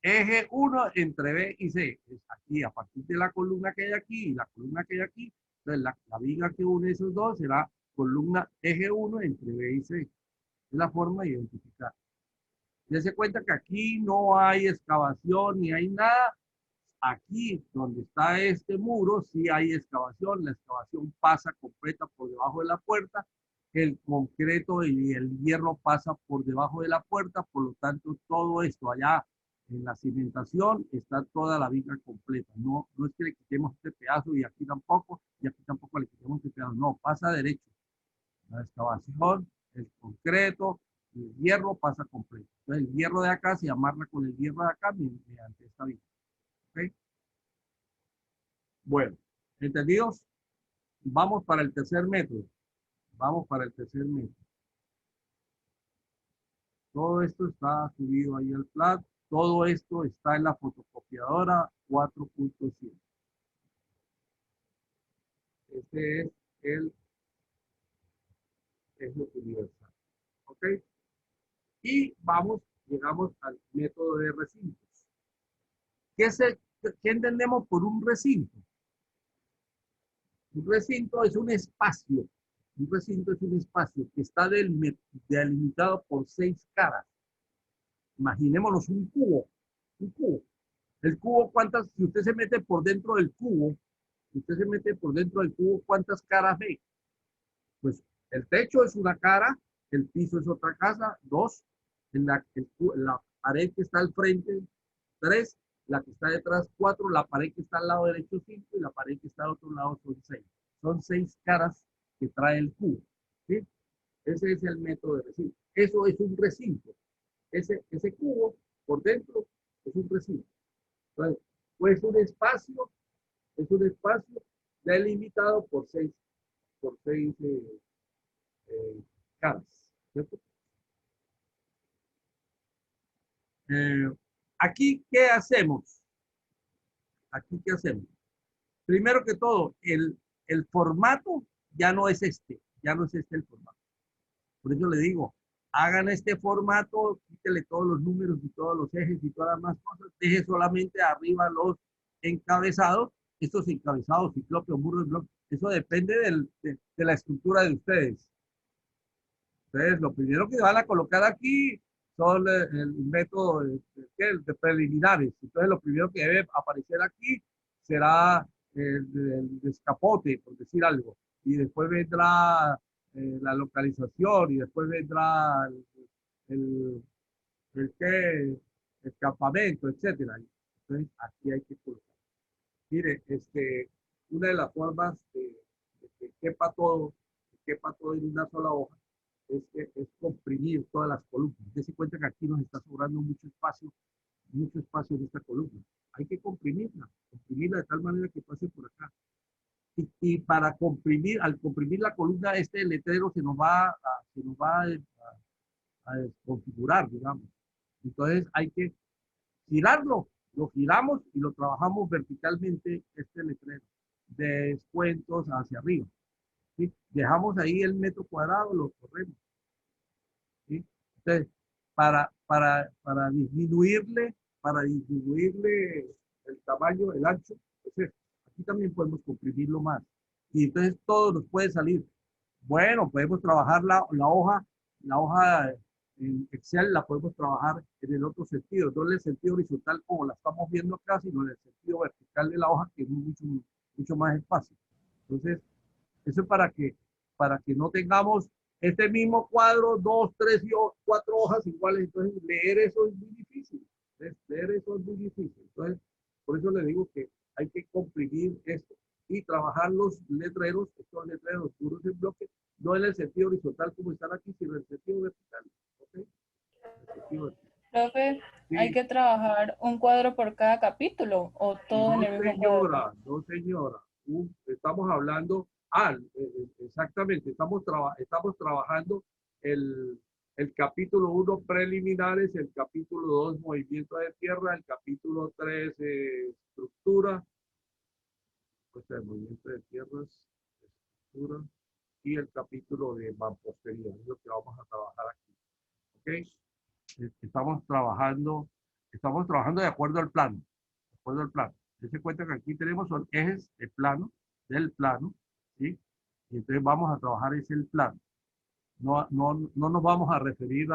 Eje 1 entre B y C. Es aquí, a partir de la columna que hay aquí y la columna que hay aquí. Entonces, la viga que une esos dos será columna eje 1 entre B y C. Es la forma de identificar. Dense cuenta que aquí no hay excavación ni hay nada. Aquí, donde está este muro, sí hay excavación. La excavación pasa completa por debajo de la puerta. El concreto y el hierro pasa por debajo de la puerta. Por lo tanto, todo esto allá en la cimentación está toda la viga completa. No es que le quitemos este pedazo y aquí tampoco le quitemos este pedazo. No, pasa derecho. La excavación, el concreto, el hierro pasa completo. Entonces, el hierro de acá se amarra con el hierro de acá mediante esta viga. ¿Ok? Bueno, ¿entendidos? Vamos para el tercer método. Todo esto está subido ahí al Plat. Todo esto está en la fotocopiadora 4.7. Este es el eje universal. ¿Ok? Y llegamos al método de recintos. ¿Qué entendemos por un recinto? Un recinto es un espacio. Un recinto es un espacio que está delimitado por 6 caras. Imaginémonos un cubo. Un cubo. El cubo, si usted se mete por dentro del cubo, ¿cuántas caras ve? Pues el techo es una cara, el piso es otra casa, 2, la pared que está al frente, 3, la que está detrás, 4, la pared que está al lado derecho, 5, y la pared que está al otro lado son 6. Son 6 caras que trae el cubo. ¿Sí? Ese es el método de recinto. Eso es un recinto. Ese cubo por dentro es un recinto. Entonces, pues un espacio delimitado por 6 caras. ¿Cierto? Aquí, ¿qué hacemos? Primero que todo, el formato ya no es este el formato. Por eso le digo, hagan este formato, quítele todos los números y todos los ejes y todas las más cosas, deje solamente arriba los encabezados, estos encabezados, ciclope o muro de bloque, eso depende de la estructura de ustedes. Entonces, lo primero que van a colocar aquí son el método de preliminares. Entonces, lo primero que debe aparecer aquí será el escapote, por decir algo. Y después vendrá la localización y después vendrá el campamento, etcétera. Entonces, aquí hay que colocar. Mire, una de las formas de que quepa todo en una sola hoja es comprimir todas las columnas. Dese cuenta que aquí nos está sobrando mucho espacio en esta columna. Hay que comprimirla de tal manera que pase por acá. Y para al comprimir la columna, este letrero se nos va a desconfigurar, digamos. Entonces hay que girarlo. Lo giramos y lo trabajamos verticalmente, este letrero, de descuentos hacia arriba. ¿Sí? Dejamos ahí el metro cuadrado, lo corremos. ¿Sí? Entonces, para disminuirle el tamaño, el ancho, pues aquí también podemos comprimirlo más. Y entonces todo nos puede salir. Bueno, podemos trabajar la hoja en Excel, la podemos trabajar en el otro sentido, no en el sentido horizontal como la estamos viendo acá, sino en el sentido vertical de la hoja, que es mucho más espacio. Entonces, eso es para que no tengamos este mismo cuadro, 2, 3 y 4 hojas iguales. Entonces, leer eso es muy difícil. Entonces, por eso le digo que hay que comprimir esto y trabajar los letreros, estos letreros duros en bloque, no en el sentido horizontal como están aquí, sino en el sentido vertical. ¿Okay? Profe, sí. ¿Hay que trabajar un cuadro por cada capítulo o todo en el mismo cuadro? No, señora. Estamos hablando, exactamente, estamos trabajando el capítulo 1, preliminares, el capítulo 2, movimiento de tierra, el capítulo 3, estructura, el movimiento de tierras, estructura, y el capítulo de mampostería, es lo que vamos a trabajar aquí. ¿Ok? Estamos trabajando de acuerdo al plano. Se cuenta que aquí tenemos son ejes de plano, del plano, ¿sí? Y entonces vamos a trabajar el plano. No nos vamos a referir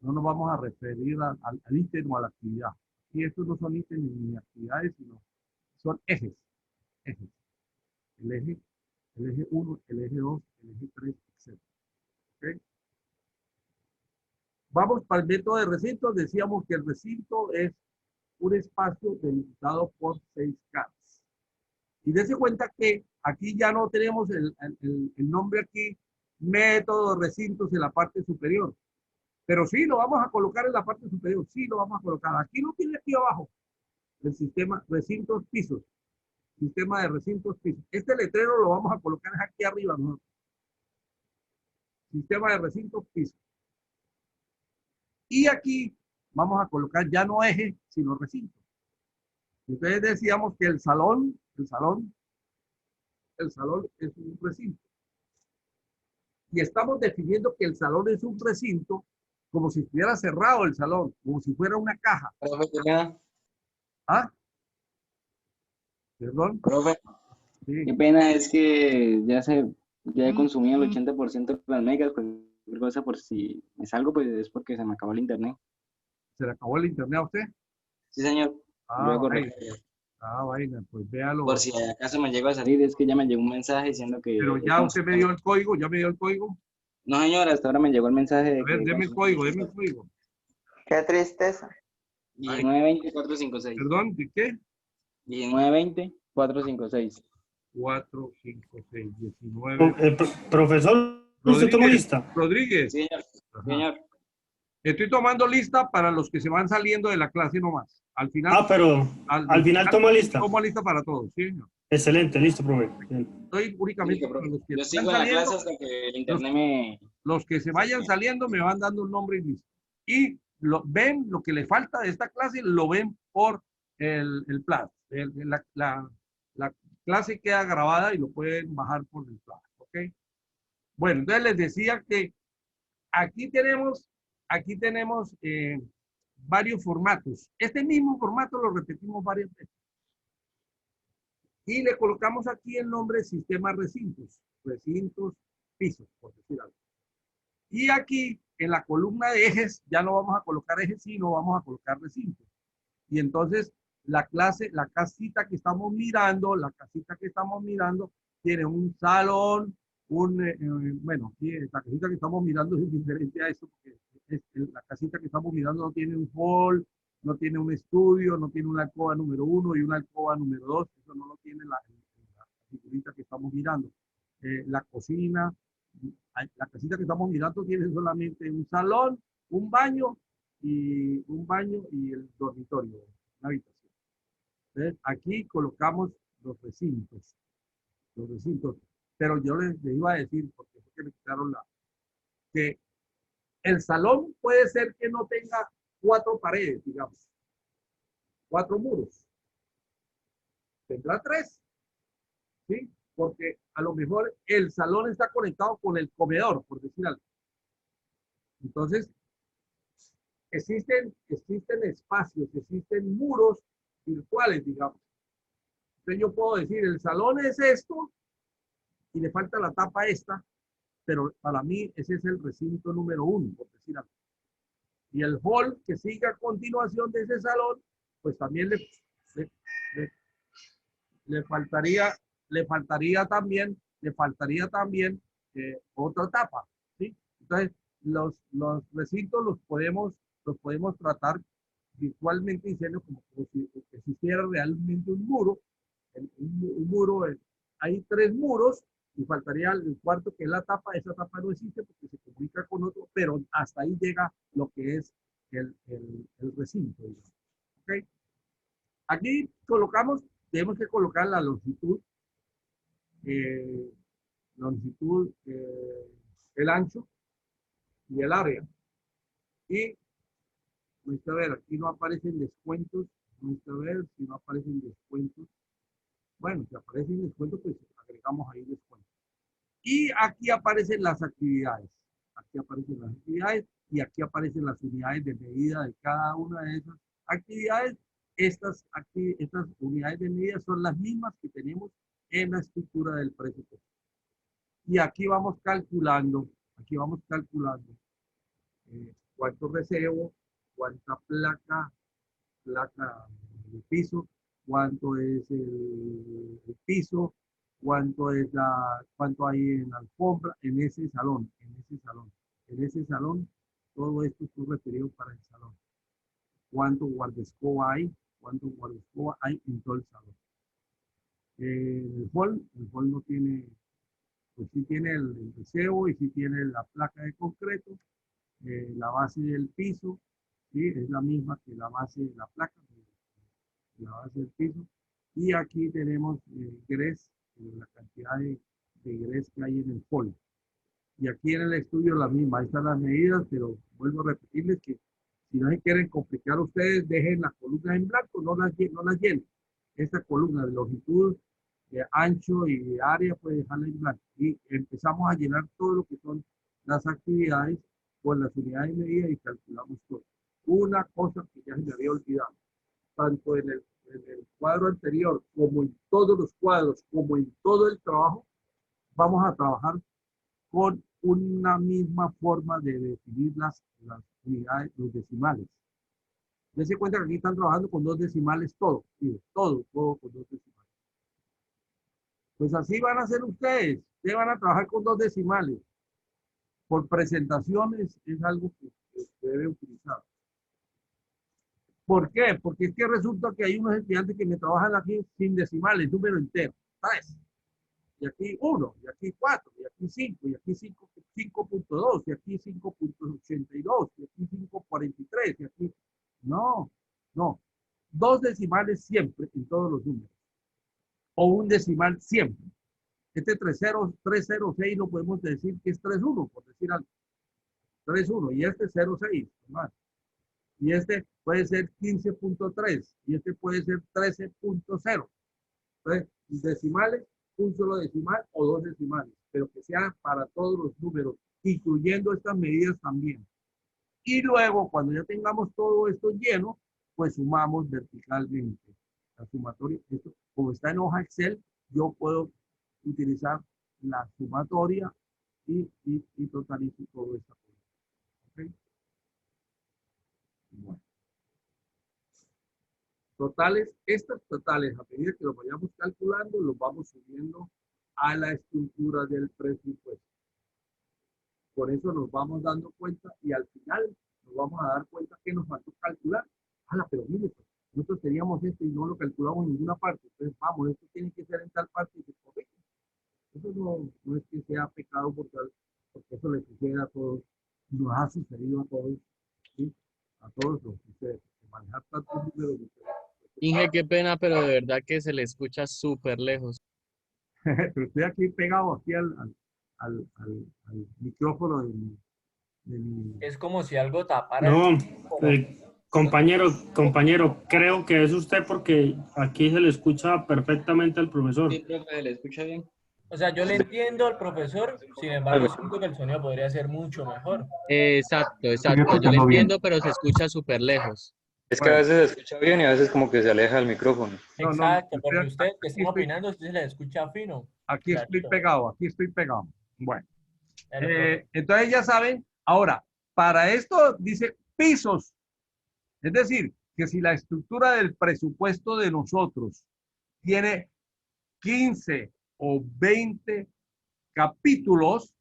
no nos vamos a referir al ítem o a la actividad. Y estos no son ítems ni actividades, sino son ejes. El eje 1, el eje 2, el eje 3, etc. ¿Okay? Vamos para el método de recinto. Decíamos que el recinto es un espacio delimitado por 6 caras. Y dése cuenta que aquí ya no tenemos el nombre aquí, método de recintos en la parte superior. Pero sí lo vamos a colocar en la parte superior, sí lo vamos a colocar. Aquí lo tiene aquí abajo, el sistema recintos pisos. Sistema de recintos pisos. Este letrero lo vamos a colocar aquí arriba, ¿no? Sistema de recintos pisos. Y aquí vamos a colocar ya no eje, sino recinto. Entonces decíamos que el salón es un recinto. Y estamos definiendo que el salón es un recinto como si estuviera cerrado el salón, como si fuera una caja. Profe, ¿qué ¿Ah? ¿Perdón? Profe, sí. Qué pena es que ya he consumido el 80% de las megas, cualquier cosa por si me salgo, pues es porque se me acabó el internet. ¿Se le acabó el internet a usted? Sí, señor. Luego vaina, pues véalo. por si acaso me llego a salir, es que ya me llegó un mensaje diciendo que... Pero ya usted me dio el código, ¿ya me dio el código? No, señor, hasta ahora me llegó el mensaje de a ver, deme el código, deme el código. Qué tristeza. 1920-456. ¿Perdón? ¿De qué? 1920-456. 456, 19. Profesor, ¿usted tomó lista? Rodríguez. Sí, señor. Estoy tomando lista para los que se van saliendo de la clase nomás. Al final. Pero al final toma lista. Toma lista para todos, sí, señor. Excelente, listo, profe. Estoy únicamente para los que yo sigo en la clase hasta que el internet me... Los que se vayan saliendo me van dando un nombre y listo. Y ven lo que le falta de esta clase, lo ven por el plan. La clase queda grabada y lo pueden bajar por el plan. ¿Ok? Bueno, entonces les decía que aquí tenemos varios formatos. Este mismo formato lo repetimos varias veces. Y le colocamos aquí el nombre sistema recintos, pisos, por decir algo. Y aquí en la columna de ejes ya no vamos a colocar ejes, sino vamos a colocar recintos. Y entonces la casita que estamos mirando, tiene un salón, bueno, la casita que estamos mirando es diferente a eso, porque la casita que estamos mirando no tiene un hall, no tiene un estudio, no tiene una alcoba número 1 y una alcoba número 2, eso no lo tiene la figurita que estamos mirando. La cocina, la casita que estamos mirando tiene solamente un salón, un baño y el dormitorio, una habitación. Entonces, aquí colocamos los recintos. Pero yo les iba a decir, porque fue que me quitaron que el salón puede ser que no tenga 4 paredes, digamos, 4 muros. Tendrá 3, ¿sí? Porque a lo mejor el salón está conectado con el comedor, por decir algo. Entonces, existen espacios, existen muros virtuales, digamos. Entonces yo puedo decir, el salón es esto y le falta la tapa esta, pero para mí ese es el recinto número 1, por decir algo. Y el hall que sigue a continuación de ese salón, pues también le faltaría también otra tapa, ¿sí? Entonces, los recintos los podemos tratar virtualmente diciendo como si existiera realmente un muro. Un muro, hay 3 muros y faltaría el cuarto que es la tapa. Esa tapa no existe porque se comunica con otro, pero hasta ahí llega lo que es el recinto, digamos. ¿Okay? Aquí tenemos que colocar la longitud, el ancho y el área. Y vamos a ver, aquí no aparecen descuentos. Vamos a ver si no aparecen descuentos. Bueno, si aparecen descuentos, pues agregamos ahí descuentos. Y aquí aparecen las actividades. Y aquí aparecen las unidades de medida de cada una de esas actividades. Estas unidades de medida son las mismas que tenemos en la estructura del presupuesto. Y aquí vamos calculando cuánto reservo, cuánta placa de piso, cuánto es el piso, cuánto hay en la alfombra, en ese salón, todo esto es referido para el salón. Cuánto guardescoba hay en todo el salón. El hall no tiene, pues sí tiene el deseo y sí tiene la placa de concreto, la base del piso, ¿sí? Es la misma que la base de la placa, la base del piso. Y aquí tenemos gres, la cantidad de gres que hay en el hall. Y aquí en el estudio la misma, ahí están las medidas, pero vuelvo a repetirles que Si no se quieren complicar ustedes, dejen las columnas en blanco, no las llenen. Esta columna de longitud, de ancho y de área, puede dejarla en blanco. Y empezamos a llenar todo lo que son las actividades con las unidades de medida y calculamos todo. Una cosa que ya se me había olvidado, tanto en el cuadro anterior como en todos los cuadros, como en todo el trabajo, vamos a trabajar con una misma forma de definir las unidades, los decimales. Dense cuenta que aquí están trabajando con 2 decimales todo, ¿sí? todo con 2 decimales. Pues así van a hacer ustedes, ustedes van a trabajar con 2 decimales. Por presentaciones es algo que se debe utilizar. ¿Por qué? Porque es que resulta que hay unos estudiantes que me trabajan aquí sin decimales, número entero, 3. Y aquí 1, y aquí 4, y aquí 5, y aquí 5.2, y aquí 5.82, y aquí 5.43, y aquí... No. 2 decimales siempre en todos los números. O un decimal siempre. Este 306 lo podemos decir que es 31, por decir algo. 31, y este 06, ¿no? Y este puede ser 15.3 y este puede ser 13.0. Entonces, decimales, un solo decimal o 2 decimales, pero que sea para todos los números, incluyendo estas medidas también. Y luego, cuando ya tengamos todo esto lleno, pues sumamos verticalmente. La sumatoria, esto, como está en hoja Excel, yo puedo utilizar la sumatoria y totalizo todo esto. ¿Okay? Bueno. Totales, estas totales, a medida que los vayamos calculando, los vamos subiendo a la estructura del presupuesto. Por eso nos vamos dando cuenta y al final nos vamos a dar cuenta que nos faltó calcular. Pero mire, pues, nosotros teníamos esto y no lo calculamos en ninguna parte. Entonces, vamos, esto tiene que ser en tal parte y se corrige. Eso no es que sea pecado porque eso le sucede a todos. Nos ha sucedido a todos. ¿Sí? A todos los que ustedes manejar tantos números diferentes. Inge, qué pena, pero de verdad que se le escucha súper lejos. Pero estoy aquí pegado aquí al micrófono de mi... Es como si algo tapara. No, compañero, creo que es usted porque aquí se le escucha perfectamente al profesor. Sí, creo que se le escucha bien. O sea, yo le entiendo al profesor, sin embargo, siento que el sonido podría ser mucho mejor. Exacto. Yo le entiendo, pero se escucha súper lejos. Es que a veces se escucha bien y a veces como que se aleja el micrófono. Exacto, porque usted que está opinando, usted se le escucha fino. Aquí estoy pegado, Bueno. Entonces ya saben, ahora, para esto dice pisos. Es decir, que si la estructura del presupuesto de nosotros tiene 15 o 20 capítulos,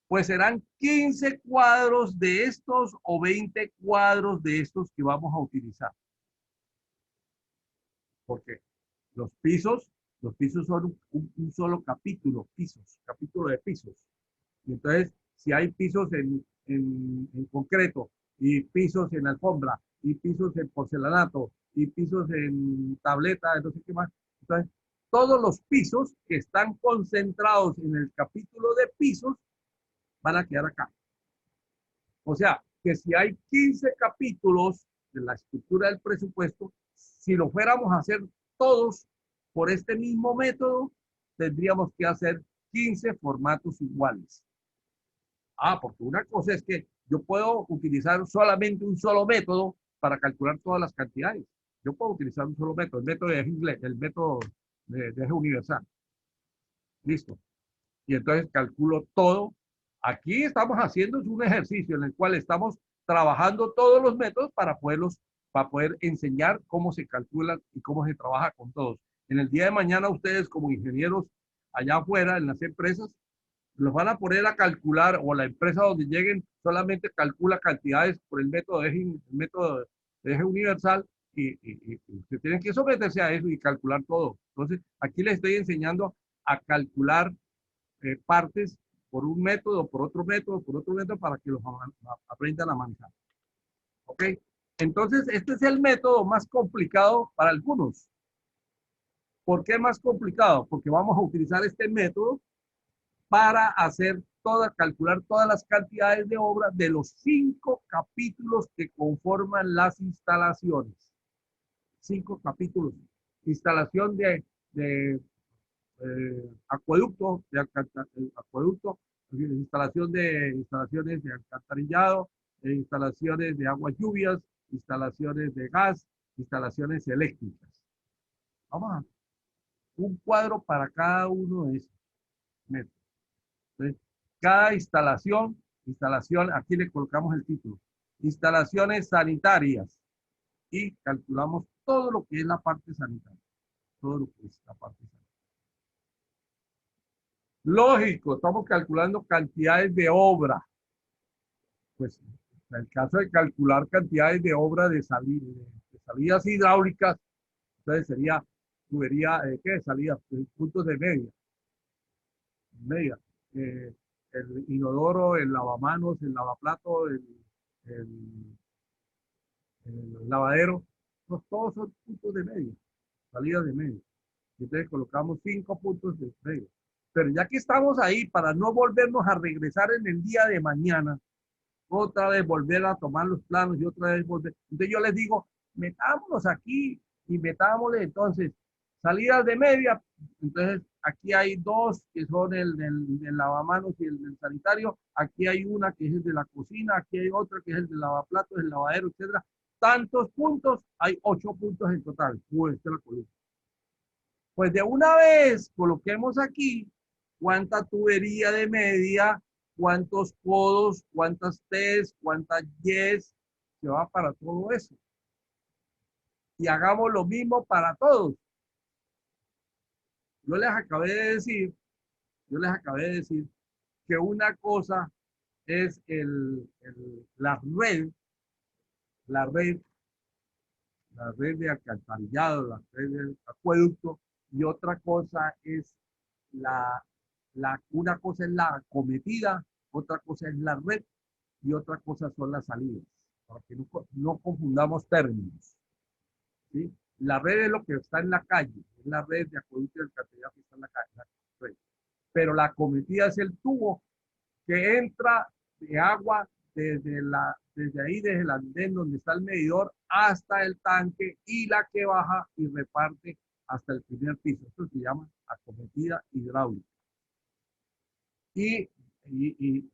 pues serán 15 cuadros de estos o 20 cuadros de estos que vamos a utilizar. Porque los pisos son un solo capítulo, capítulo de pisos. Y entonces, si hay pisos en concreto, y pisos en alfombra, y pisos en porcelanato, y pisos en tableta, no sé qué más. Entonces, todos los pisos que están concentrados en el capítulo de pisos van a quedar acá. O sea, que si hay 15 capítulos de la estructura del presupuesto, si lo fuéramos a hacer todos por este mismo método, tendríamos que hacer 15 formatos iguales. Porque una cosa es que yo puedo utilizar solamente un solo método para calcular todas las cantidades. Yo puedo utilizar un solo método, el método de inglés, el método de eje universal. Listo. Y entonces calculo todo. Aquí estamos haciendo un ejercicio en el cual estamos trabajando todos los métodos para poder enseñar cómo se calcula y cómo se trabaja con todos. En el día de mañana ustedes como ingenieros allá afuera en las empresas los van a poner a calcular, o la empresa donde lleguen solamente calcula cantidades por el método de eje universal y ustedes tienen que someterse a eso y calcular todo. Entonces aquí les estoy enseñando a calcular partes por un método, por otro método, para que los aprendan a manejar. ¿Ok? Entonces, este es el método más complicado para algunos. ¿Por qué más complicado? Porque vamos a utilizar este método para hacer calcular todas las cantidades de obra de los 5 capítulos que conforman las instalaciones. 5 capítulos. Instalación de acueducto, instalaciones de alcantarillado, instalaciones de aguas lluvias, instalaciones de gas, instalaciones eléctricas. Vamos a un cuadro para cada uno de esos. Entonces, cada instalación, aquí le colocamos el título, instalaciones sanitarias, y calculamos todo lo que es la parte sanitaria. Todo lo que es la parte sanitaria. Lógico, estamos calculando cantidades de obra. Pues en el caso de calcular cantidades de obra de salidas hidráulicas, entonces sería tubería, ¿qué? Salidas, puntos de media. El inodoro, el lavamanos, el lavaplato, el lavadero, pues todos son puntos de media, salidas de media. Entonces colocamos 5 puntos de media. Pero ya que estamos ahí, para no volvernos a regresar en el día de mañana, otra vez volver a tomar los planos y otra vez volver. Entonces yo les digo, metámonos aquí y metámosle entonces salidas de media. Entonces aquí hay 2 que son el del lavamanos y el del sanitario. Aquí hay una que es el de la cocina. Aquí hay otra que es el del lavaplatos, el lavadero, etcétera. Tantos puntos, hay 8 puntos en total. Pues esta es la columna. Pues de una vez coloquemos aquí cuánta tubería de media, cuántos codos, cuántas T's, cuántas Y's se va para todo eso. Y hagamos lo mismo para todos. Yo les acabé de decir que una cosa es la red de alcantarillado, la red de acueducto, y otra cosa es una cosa es la acometida, otra cosa es la red y otra cosa son las salidas, para que no confundamos términos. ¿Sí? La red es lo que está en la calle, es la red de acueducto y alcantarillado que está en la calle, la red. Pero la acometida es el tubo que entra de agua desde el andén donde está el medidor hasta el tanque, y la que baja y reparte hasta el primer piso. Esto se llama acometida hidráulica. Y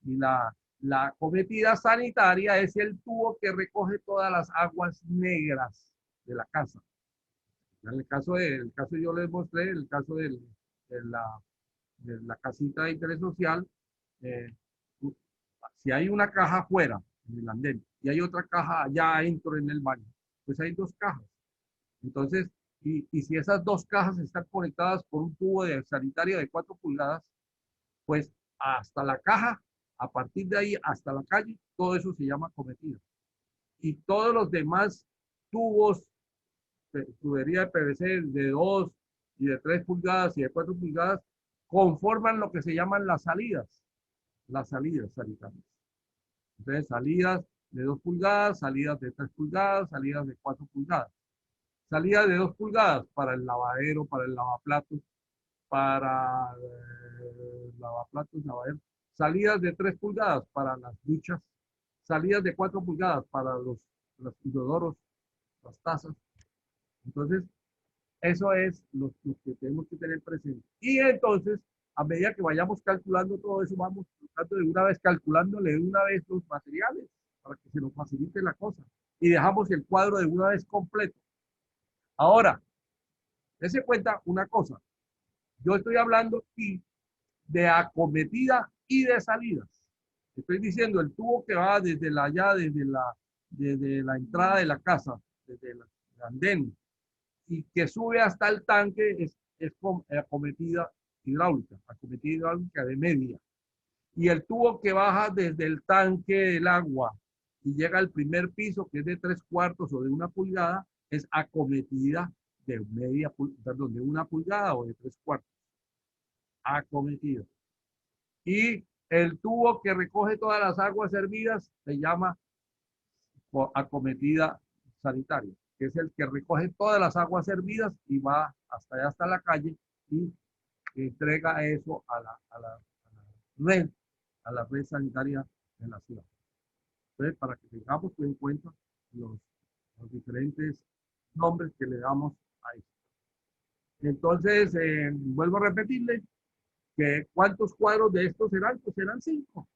la acometida sanitaria es el tubo que recoge todas las aguas negras de la casa. En el caso yo les mostré, el caso de la casita de interés social, si hay una caja afuera en el andén y hay otra caja allá adentro en el baño, pues hay 2 cajas. Entonces, y si esas 2 cajas están conectadas por un tubo de sanitario de 4 pulgadas, pues hasta la caja, a partir de ahí hasta la calle, todo eso se llama acometida. Y todos los demás tubos, tubería de PVC de 2 y de 3 pulgadas y de 4 pulgadas, conforman lo que se llaman las salidas sanitarias. Entonces, salidas de 2 pulgadas, salidas de 3 pulgadas, salidas de 4 pulgadas. Salidas de 2 pulgadas para el lavadero, para el lavaplatos, para lavadero. Salidas de 3 pulgadas para las duchas. Salidas de 4 pulgadas para los inodoros, las tazas. Entonces, eso es lo que tenemos que tener presente. Y entonces, a medida que vayamos calculando todo eso, vamos tratando de una vez calculándole de una vez los materiales para que se nos facilite la cosa. Y dejamos el cuadro de una vez completo. Ahora, dése cuenta una cosa. Yo estoy hablando aquí de acometida y de salidas. Estoy diciendo el tubo que va desde la entrada de la casa, desde el andén, y que sube hasta el tanque es acometida hidráulica de media. Y el tubo que baja desde el tanque del agua y llega al primer piso, que es de 3/4 o de 1 pulgada, es acometida de de 1 pulgada o de 3/4. Acometida. Y el tubo que recoge todas las aguas hervidas se llama acometida sanitaria, que es el que recoge todas las aguas hervidas y va hasta allá, hasta la calle, y entrega eso a la red, a la red sanitaria de la ciudad. Entonces, para que tengamos en cuenta los diferentes nombres que le damos a esto. Entonces, vuelvo a repetirle que ¿cuántos cuadros de estos serán? Pues serán 5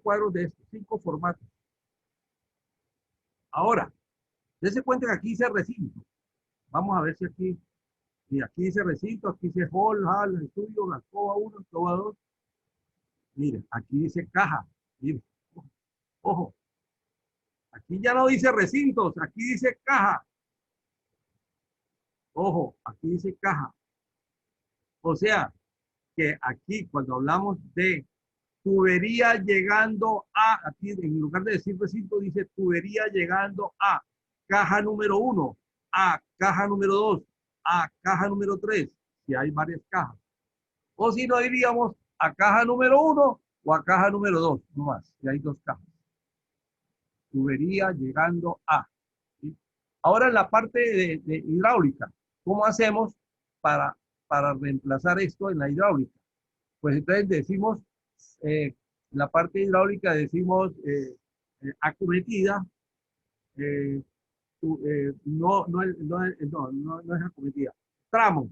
cuadros de estos, 5 formatos. Ahora, dése cuenta que aquí dice recinto. Vamos a ver si aquí, y aquí dice recinto, aquí dice hall, estudio, alcoba 1, alcoba 2. Mire, aquí dice caja. Mire, ojo. Aquí ya no dice recintos, aquí dice caja. Ojo, aquí dice caja. O sea, que aquí cuando hablamos de tubería llegando a, aquí en lugar de decir recinto dice tubería llegando a caja número 1, a caja número 2, a caja número 3, si hay varias cajas. O si no diríamos a caja número 1 o a caja número 2, no más, si hay 2 cajas. Tubería llegando a. ¿Sí? Ahora en la parte de hidráulica, ¿cómo hacemos para reemplazar esto en la hidráulica? Pues entonces decimos, la parte hidráulica decimos acometida, no es acometida, tramo,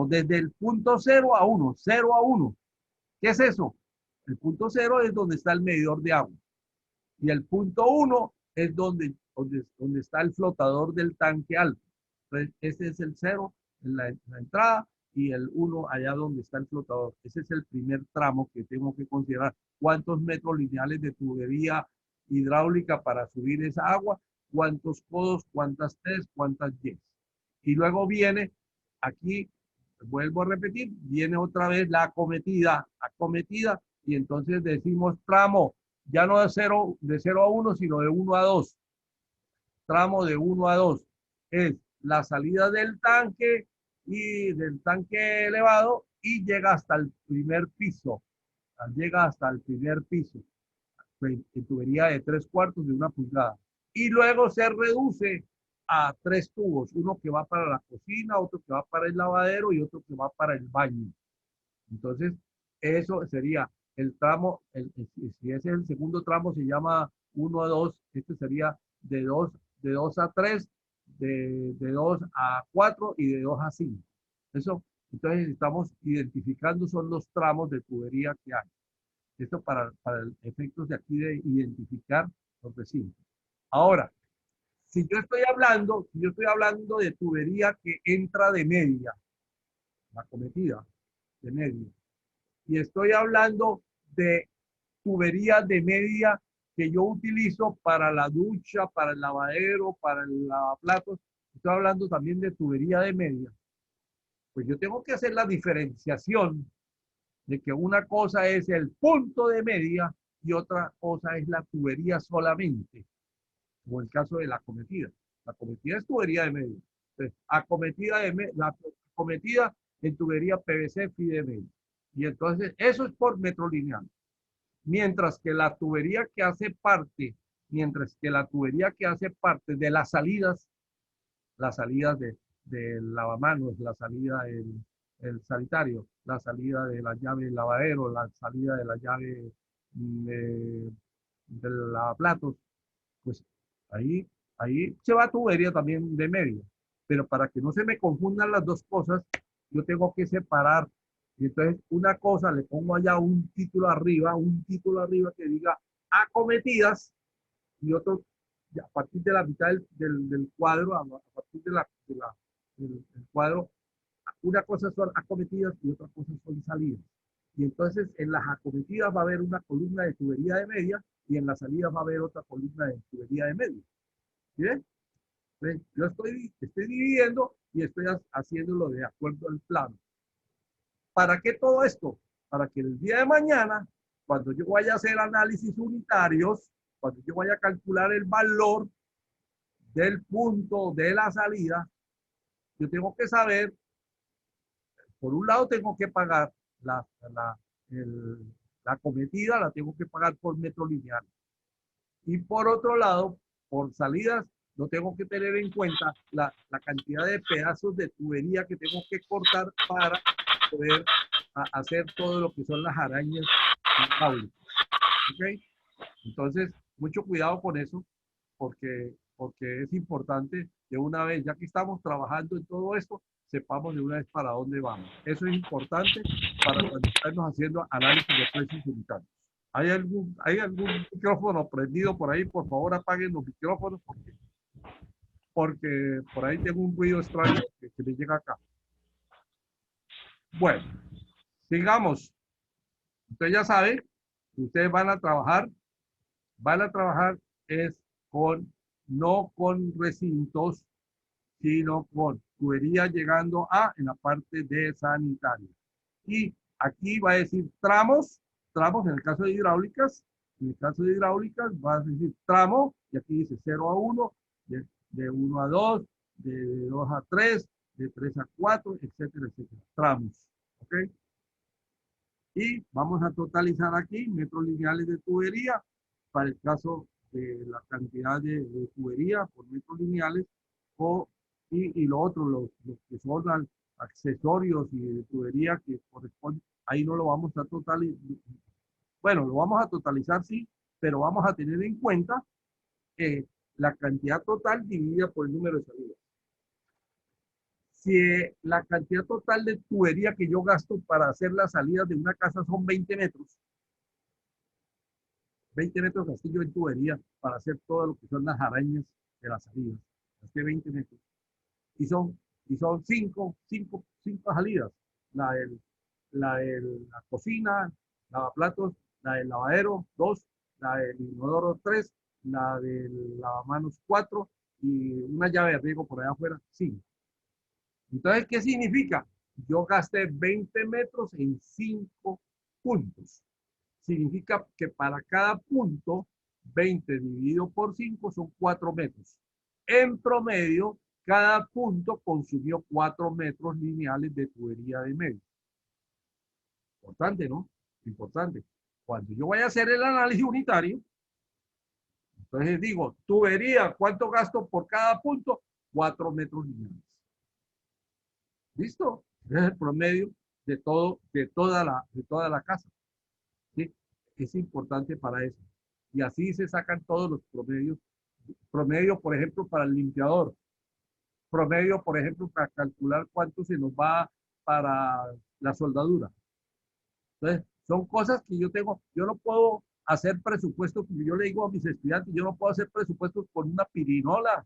desde el punto 0 a 1, 0 a 1. ¿Qué es eso? El punto 0 es donde está el medidor de agua. Y el punto 1 es donde está el flotador del tanque alto. Entonces, ese es el 0 en la entrada y el 1 allá donde está el flotador. Ese es el primer tramo que tengo que considerar. ¿Cuántos metros lineales de tubería hidráulica para subir esa agua? ¿Cuántos codos? ¿Cuántas T's? ¿Cuántas Y's? Y luego viene aquí, vuelvo a repetir, viene otra vez la acometida, y entonces decimos tramo, ya no de 0 a 1, sino de 1 a 2. Tramo de 1 a 2 es la salida del tanque y del tanque elevado y llega hasta el primer piso. Llega hasta el primer piso. En tubería de 3/4 de 1 pulgada. Y luego se reduce a 3 tubos. Uno que va para la cocina, otro que va para el lavadero y otro que va para el baño. Entonces, eso sería el tramo, si ese es el segundo tramo, se llama 1 a 2, este sería de 2 a 3, de 2 a 4 y de 2 a 5. Eso, entonces estamos identificando, son los tramos de tubería que hay. Esto para efectos de aquí de identificar los recintos. Ahora, si yo estoy hablando de tubería que entra de media, la acometida de media, y estoy hablando de tubería de media que yo utilizo para la ducha, para el lavadero, para el lavaplatos, estoy hablando también de tubería de media. Pues yo tengo que hacer la diferenciación de que una cosa es el punto de media y otra cosa es la tubería solamente, como el caso de la acometida. La acometida es tubería de media. Entonces, la acometida en tubería PVC FI de media. Y entonces eso es por metro lineal. Mientras que la tubería que hace parte de las salidas del lavamanos, la salida del sanitario, la salida de la llave del lavadero, la salida de la llave del lavaplatos, pues ahí se va tubería también de media. Pero para que no se me confundan las dos cosas, yo tengo que separar. Y entonces una cosa le pongo allá un título arriba que diga acometidas, y otro a partir de la mitad del cuadro, a partir del cuadro, una cosa son acometidas y otra cosa son salidas. Y entonces en las acometidas va a haber una columna de tubería de media y en las salidas va a haber otra columna de tubería de media. ¿Sí ven? Entonces, yo estoy dividiendo y estoy haciéndolo de acuerdo al plano. ¿Para qué todo esto? Para que el día de mañana, cuando yo vaya a hacer análisis unitarios, cuando yo vaya a calcular el valor del punto de la salida, yo tengo que saber, por un lado tengo que pagar la acometida, la tengo que pagar por metro lineal. Y por otro lado, por salidas, no tengo que tener en cuenta la cantidad de pedazos de tubería que tengo que cortar para poder hacer todo lo que son las arañas hidráulica. ¿Ok? Entonces, mucho cuidado con eso, porque es importante de una vez, ya que estamos trabajando en todo esto, sepamos de una vez para dónde vamos. Eso es importante para cuando estamos haciendo análisis de precios unitarios. ¿Hay algún micrófono prendido por ahí? Por favor, apaguen los micrófonos porque por ahí tengo un ruido extraño que me llega acá. Bueno, sigamos. Usted ya sabe que ustedes van a trabajar es no con recintos, sino con tubería llegando a en la parte de sanitaria. Y aquí va a decir tramos en el caso de hidráulicas. En el caso de hidráulicas va a decir tramo, y aquí dice 0 a 1, de 1 a 2, de 2 a 3, de 3 a 4, etcétera, etcétera. Tramos. ¿Ok? Y vamos a totalizar aquí metros lineales de tubería para el caso de la cantidad de tubería por metros lineales y lo otro, los que son accesorios y de tubería que corresponden, ahí no lo vamos a totalizar. Bueno, lo vamos a totalizar sí, pero vamos a tener en cuenta la cantidad total dividida por el número de salidas. Si la cantidad total de tubería que yo gasto para hacer las salidas de una casa son 20 metros, 20 metros gasté yo en tubería para hacer todo lo que son las arañas de las salidas. Gasté 20 metros. Y son 5 salidas. La de la cocina, lavaplatos, la del lavadero, 2, la del inodoro, 3, la del lavamanos, 4, y una llave de riego por allá afuera, 5. Entonces, ¿qué significa? Yo gasté 20 metros en 5 puntos. Significa que para cada punto, 20 dividido por 5 son 4 metros. En promedio, cada punto consumió 4 metros lineales de tubería de medio. Importante, ¿no? Importante. Cuando yo vaya a hacer el análisis unitario, entonces digo, tubería, ¿cuánto gasto por cada punto? 4 metros lineales. ¿Listo? Ese es el promedio de toda la casa. ¿Sí? Es importante para eso. Y así se sacan todos los promedios. Promedio, por ejemplo, para el limpiador. Promedio, por ejemplo, para calcular cuánto se nos va para la soldadura. Entonces, son cosas que yo tengo. Yo no puedo hacer presupuestos, como yo le digo a mis estudiantes, yo no puedo hacer presupuestos con una pirinola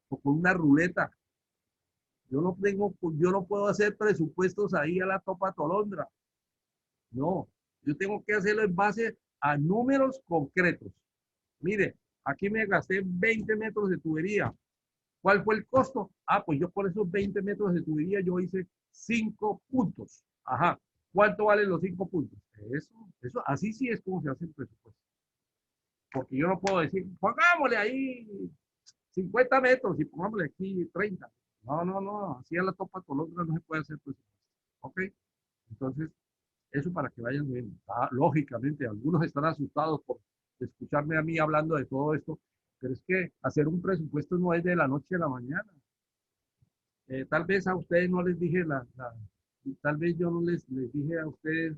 o con una ruleta. Yo no puedo hacer presupuestos ahí a la topa tolondra. No, yo tengo que hacerlo en base a números concretos. Mire, aquí me gasté 20 metros de tubería. ¿Cuál fue el costo? Ah, pues yo por esos 20 metros de tubería yo hice 5 puntos. Ajá. ¿Cuánto valen los 5 puntos? Eso, así sí es como se hace el presupuesto. Porque yo no puedo decir, pongámosle ahí 50 metros y pongámosle aquí 30. No, así a la topa tolondra no se puede hacer presupuesto. ¿Ok? Entonces, eso para que vayan viendo. Lógicamente, algunos están asustados por escucharme a mí hablando de todo esto, pero es que hacer un presupuesto no es de la noche a la mañana. Tal vez a ustedes no les dije tal vez yo no les dije a ustedes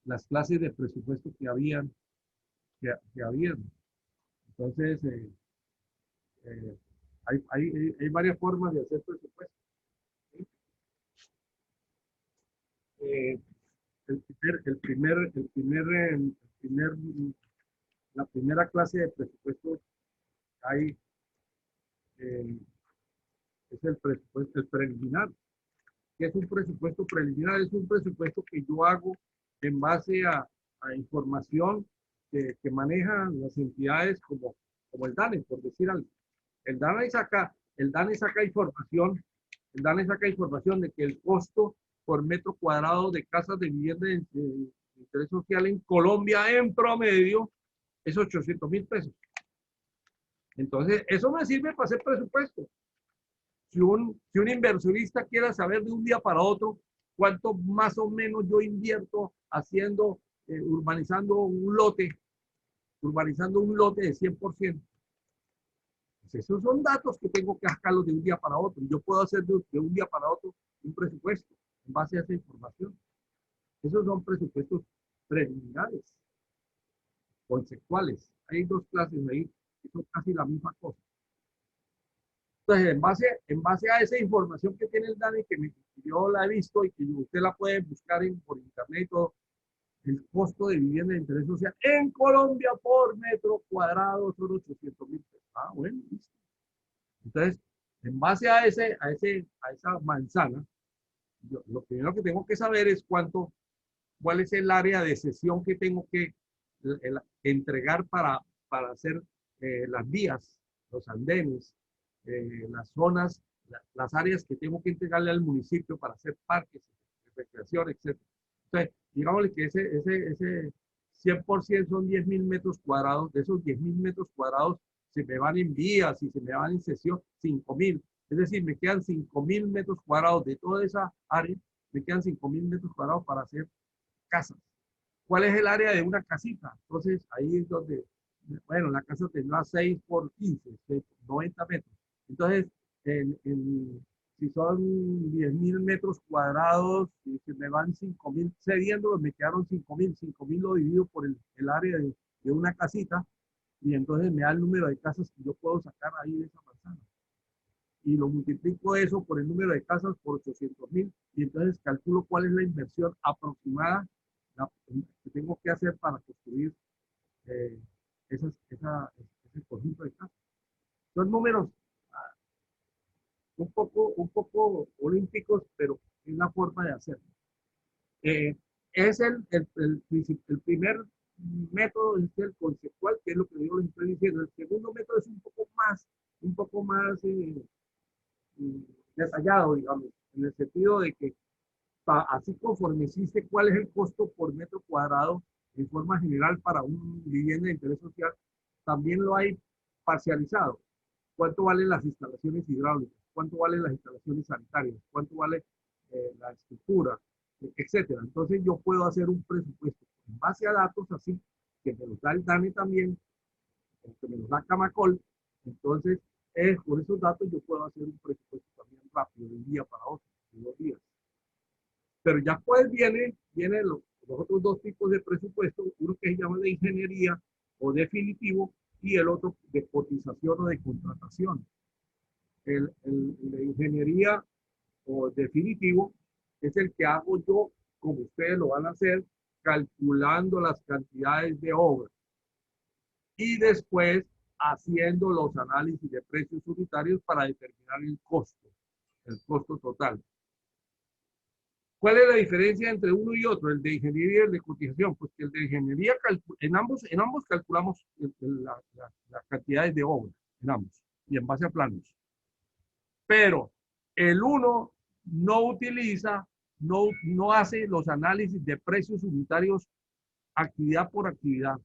las clases de presupuesto que habían. Entonces, hay varias formas de hacer presupuesto. La primera clase de presupuesto es el presupuesto preliminar. ¿Qué es un presupuesto preliminar? Es un presupuesto que yo hago en base a información que manejan las entidades como el DANE, por decir algo. El DANE saca información de que el costo por metro cuadrado de casas de vivienda de interés social en Colombia en promedio es 800.000 pesos. Entonces, eso me sirve para hacer presupuesto. Si un inversionista quiera saber de un día para otro cuánto más o menos yo invierto haciendo, urbanizando un lote de 100%. Pues esos son datos que tengo que sacarlos de un día para otro. Yo puedo hacer de un día para otro un presupuesto. en base a esa información. Esos son presupuestos preliminares, conceptuales. Hay dos clases ahí que son casi la misma cosa. Entonces, en base a esa información que tiene el DANE, que yo la he visto y que usted la puede buscar por internet y todo, el costo de vivienda de interés social en Colombia por metro cuadrado son 800.000 pesos. Ah, bueno, listo. Entonces, en base a esa manzana, lo primero que tengo que saber es cuál es el área de cesión que tengo que entregar para hacer las vías, los andenes, las zonas, las áreas que tengo que entregarle al municipio para hacer parques, recreación, etc. Entonces, digámosle que ese 100% son 10.000 metros cuadrados. De esos 10.000 metros cuadrados se me van en vías y se me van en cesión 5.000. Es decir, me quedan 5.000 metros cuadrados de toda esa área, me quedan 5.000 metros cuadrados para hacer casas. ¿Cuál es el área de una casita? Entonces, ahí es donde, bueno, la casa tendrá 6 por 15, 90 metros. Entonces, si son 10.000 metros cuadrados, y se me van 5.000, cediendo, me quedaron 5.000. 5.000 lo divido por el área de una casita, y entonces me da el número de casas que yo puedo sacar ahí de esa manzana. Y lo multiplico eso por el número de casas por 800.000, y entonces calculo cuál es la inversión aproximada que tengo que hacer para construir ese conjunto de casas. Son números un poco olímpicos, pero es la forma de hacerlo. Es el primer método, es el conceptual, que es lo que yo les estoy diciendo. El segundo método es un poco más detallado, digamos, en el sentido de que así conforme existe cuál es el costo por metro cuadrado en forma general para una vivienda de interés social, también lo hay parcializado. ¿Cuánto valen las instalaciones hidráulicas? ¿Cuánto valen las instalaciones sanitarias? ¿Cuánto vale la estructura? Etcétera. Entonces yo puedo hacer un presupuesto en base a datos así, que me los da el DANE también, que me los da Camacol. Entonces, por esos datos yo puedo hacer un presupuesto también rápido, de un día para otro, de 2 días. Pero ya pues vienen los otros dos tipos de presupuesto, uno que se llama de ingeniería o definitivo, y el otro de cotización o de contratación. El de ingeniería o definitivo es el que hago yo, como ustedes lo van a hacer, calculando las cantidades de obra y después haciendo los análisis de precios unitarios para determinar el costo total. ¿Cuál es la diferencia entre uno y otro, el de ingeniería y el de cotización? Pues que el de ingeniería, en ambos calculamos las cantidades de obra, en ambos, y en base a planos. Pero el uno no utiliza, no hace los análisis de precios unitarios actividad por actividad.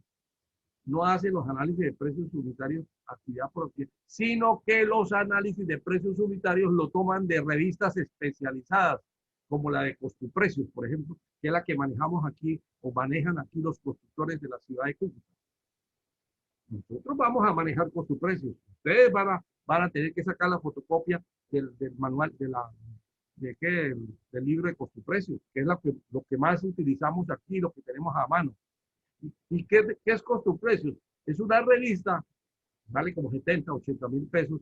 No hace los análisis de precios unitarios actividad por actividad, sino que los análisis de precios unitarios lo toman de revistas especializadas, como la de Costuprecios, por ejemplo, que es la que manejamos aquí o manejan aquí los constructores de la ciudad de Cúcuta. Nosotros vamos a manejar Costuprecios. Ustedes van a tener que sacar la fotocopia del manual, del libro de Costuprecios, que es lo que más utilizamos aquí, lo que tenemos a mano. ¿Y qué es Costuprecios? Es una revista, vale como 70, 80.000 pesos.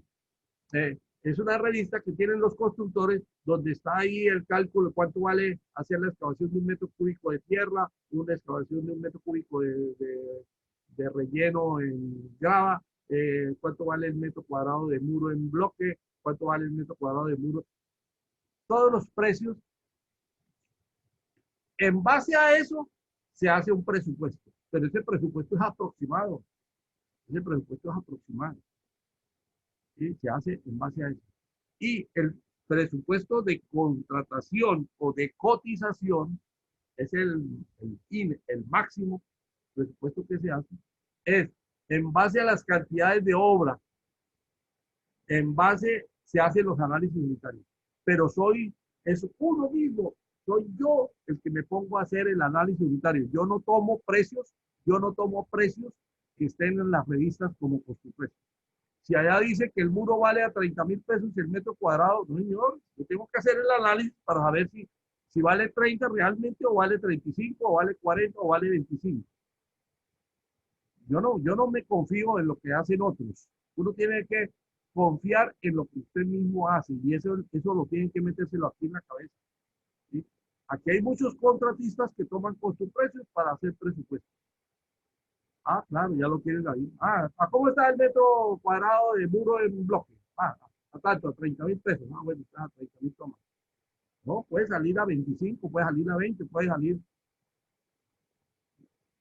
Es una revista que tienen los constructores, donde está ahí el cálculo de cuánto vale hacer la excavación de 1 metro cúbico de tierra, una excavación de 1 metro cúbico de relleno en grava, cuánto vale el metro cuadrado de muro en bloque, cuánto vale el metro cuadrado de muro. Todos los precios. En base a eso se hace un presupuesto, pero ese presupuesto es aproximado. Ese presupuesto es aproximado. ¿Sí? Se hace en base a eso. Y el presupuesto de contratación o de cotización es el máximo presupuesto que se hace. Es en base a las cantidades de obra, se hacen los análisis unitarios. Pero es uno mismo, soy yo el que me pongo a hacer el análisis unitario. Yo no tomo precios que estén en las revistas como Costuprecios. Si allá dice que el muro vale a 30.000 pesos el metro cuadrado, no señor, yo tengo que hacer el análisis para saber si Si vale 30 realmente, o vale 35, o vale 40, o vale 25. Yo no me confío en lo que hacen otros. Uno tiene que confiar en lo que usted mismo hace, y eso lo tienen que metérselo aquí en la cabeza. ¿Sí? Aquí hay muchos contratistas que toman costo-precios para hacer presupuestos. Ah, claro, ya lo quieren ahí. ¿Cómo está el metro cuadrado de muro en bloque? A tanto, 30.000 pesos. Bueno, está 30.000, toma. No, puede salir a 25, puede salir a 20, puede salir.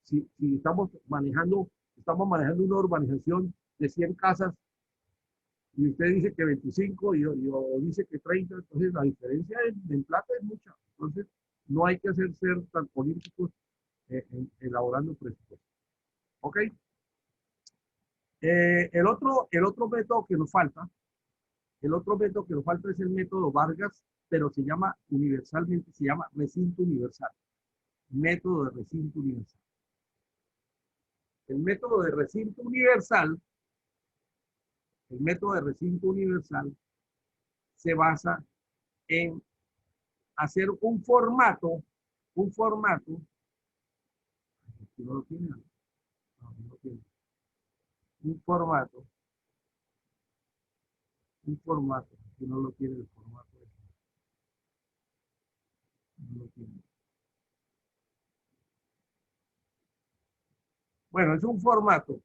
Si estamos manejando una urbanización de 100 casas, y usted dice que 25 y yo dice que 30, entonces la diferencia en plata es mucha. Entonces, no hay que ser tan políticos elaborando presupuestos. ¿Ok? El otro método que nos falta, es el método Vargas, pero se llama recinto universal. Método de recinto universal. El método de recinto universal se basa en hacer un formato, si no lo tiene, un formato, si no lo tiene el formato, no lo tiene. Bueno, es un formato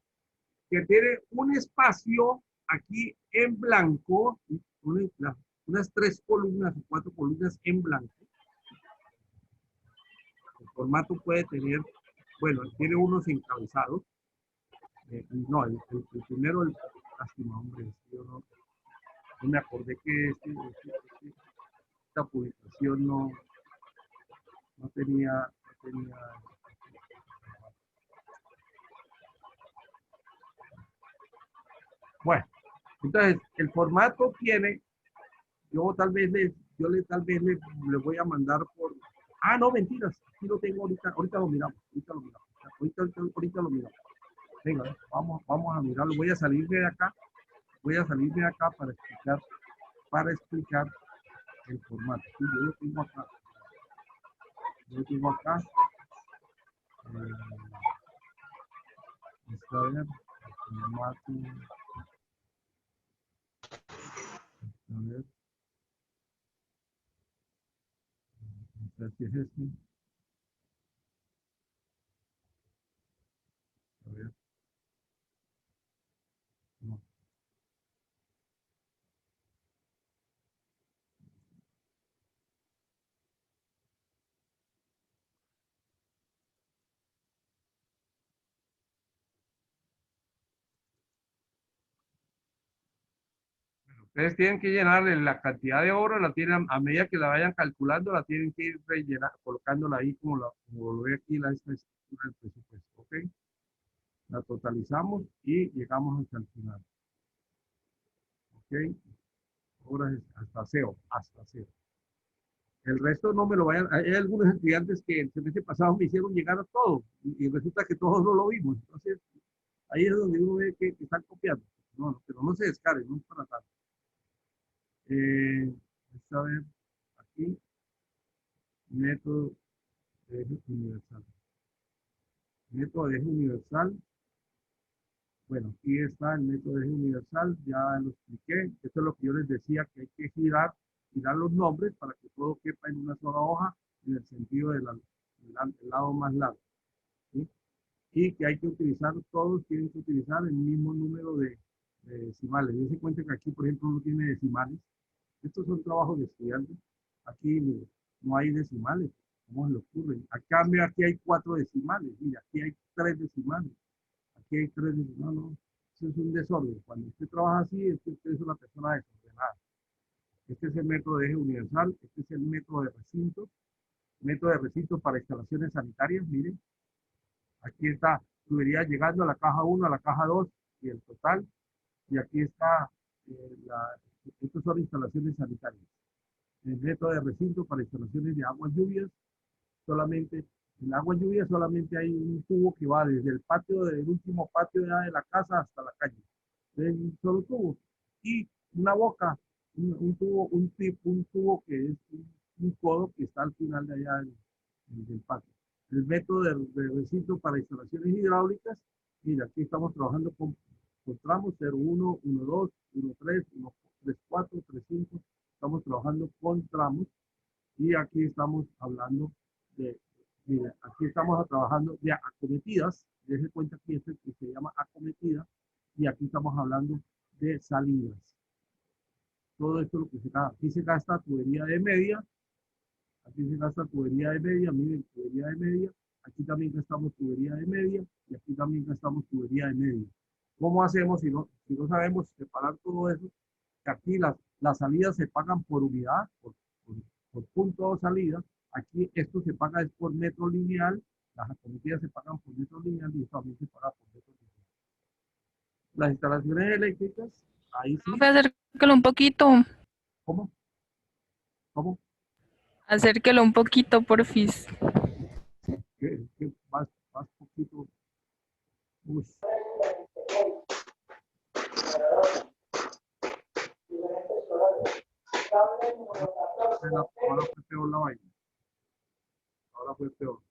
que tiene un espacio aquí en blanco, unas 3 columnas o 4 columnas en blanco. El formato puede tener, bueno, tiene unos encabezados. No, el primero, lástima, hombre, yo no me acordé que esta publicación no tenía. Bueno, entonces el formato tiene, yo tal vez le voy a mandar por, no, mentiras, aquí lo tengo ahorita lo miramos. Venga, vamos a mirarlo. Voy a salirme de acá para explicar el formato. Sí, yo lo tengo acá. Está bien, el formato. A ver. ¿Qué es esto? A ver. No. Ustedes tienen que llenarle la cantidad de oro, la tienen a medida que la vayan calculando, la tienen que ir colocándola ahí como lo ve aquí la estructura del presupuesto, ¿ok? La totalizamos y llegamos hasta el final. ¿Ok? Ahora hasta cero. El resto no me lo vayan. Hay algunos estudiantes que el semestre pasado me hicieron llegar a todo y resulta que todos no lo vimos. Entonces, ahí es donde uno ve que están copiando. No, pero no se descarguen, no es para tanto. Esta vez aquí, método de eje universal. Método de eje universal. Bueno, aquí está el método de eje universal, ya lo expliqué. Esto es lo que yo les decía, que hay que girar los nombres para que todo quepa en una sola hoja en el sentido del lado más largo. ¿Sí? Y que hay que utilizar, todos tienen que utilizar el mismo número de decimales. Dense cuenta que aquí, por ejemplo, no tiene decimales. Estos son trabajos de estudiantes. Aquí no hay decimales. ¿Cómo se le ocurre? A cambio, aquí hay 4 decimales. Mira, aquí hay 3 decimales. Aquí hay 3 decimales. No, eso es un desorden. Cuando usted trabaja así, es que usted es una persona desordenada. Este es el método de eje universal. Este es el método de recinto. Método de recinto para instalaciones sanitarias. Miren. Aquí está tubería llegando a la caja 1, a la caja 2 y el total. Y aquí está estas son instalaciones sanitarias. El método de recinto para instalaciones de aguas lluvias, solamente, en agua lluvia solamente hay un tubo que va desde el patio, del último patio de la casa hasta la calle. Es un solo tubo. Y una boca, un tubo que es un codo que está al final de allá del patio. El método de recinto para instalaciones hidráulicas, mira, aquí estamos trabajando con tramos 01, 12, 13, 34, 35, estamos trabajando con tramos y aquí estamos hablando de, mira, aquí estamos trabajando de acometidas, dése cuenta que este que se llama acometida y aquí estamos hablando de salidas. Todo esto es lo que se gasta. Aquí se gasta tubería de media, aquí se gasta tubería de media, miren, tubería de media, aquí también gastamos tubería de media y aquí también gastamos tubería de media. ¿Cómo hacemos si no sabemos separar todo eso? Que aquí las salidas se pagan por unidad, por punto de salida. Aquí esto se paga es por metro lineal, las acometidas se pagan por metro lineal y esto también se paga por metro lineal. Las instalaciones eléctricas, ahí sí. Profe, acérquelo un poquito. ¿Cómo? ¿Cómo? Acérquelo un poquito, porfis. ¿Qué más poquito? Uy. Ahora fue peor la vaina. Ahora fue peor.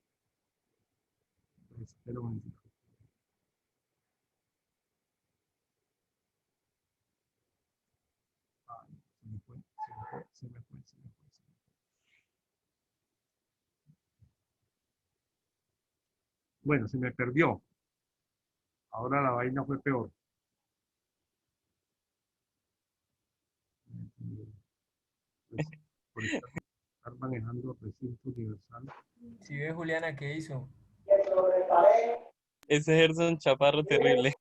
Espero un momento. Se me fue. Bueno, se me perdió. Ahora la vaina fue peor. Por estar manejando recinto universal. Si ve Juliana, ¿qué hizo? Ese Gerson Chaparro terrible.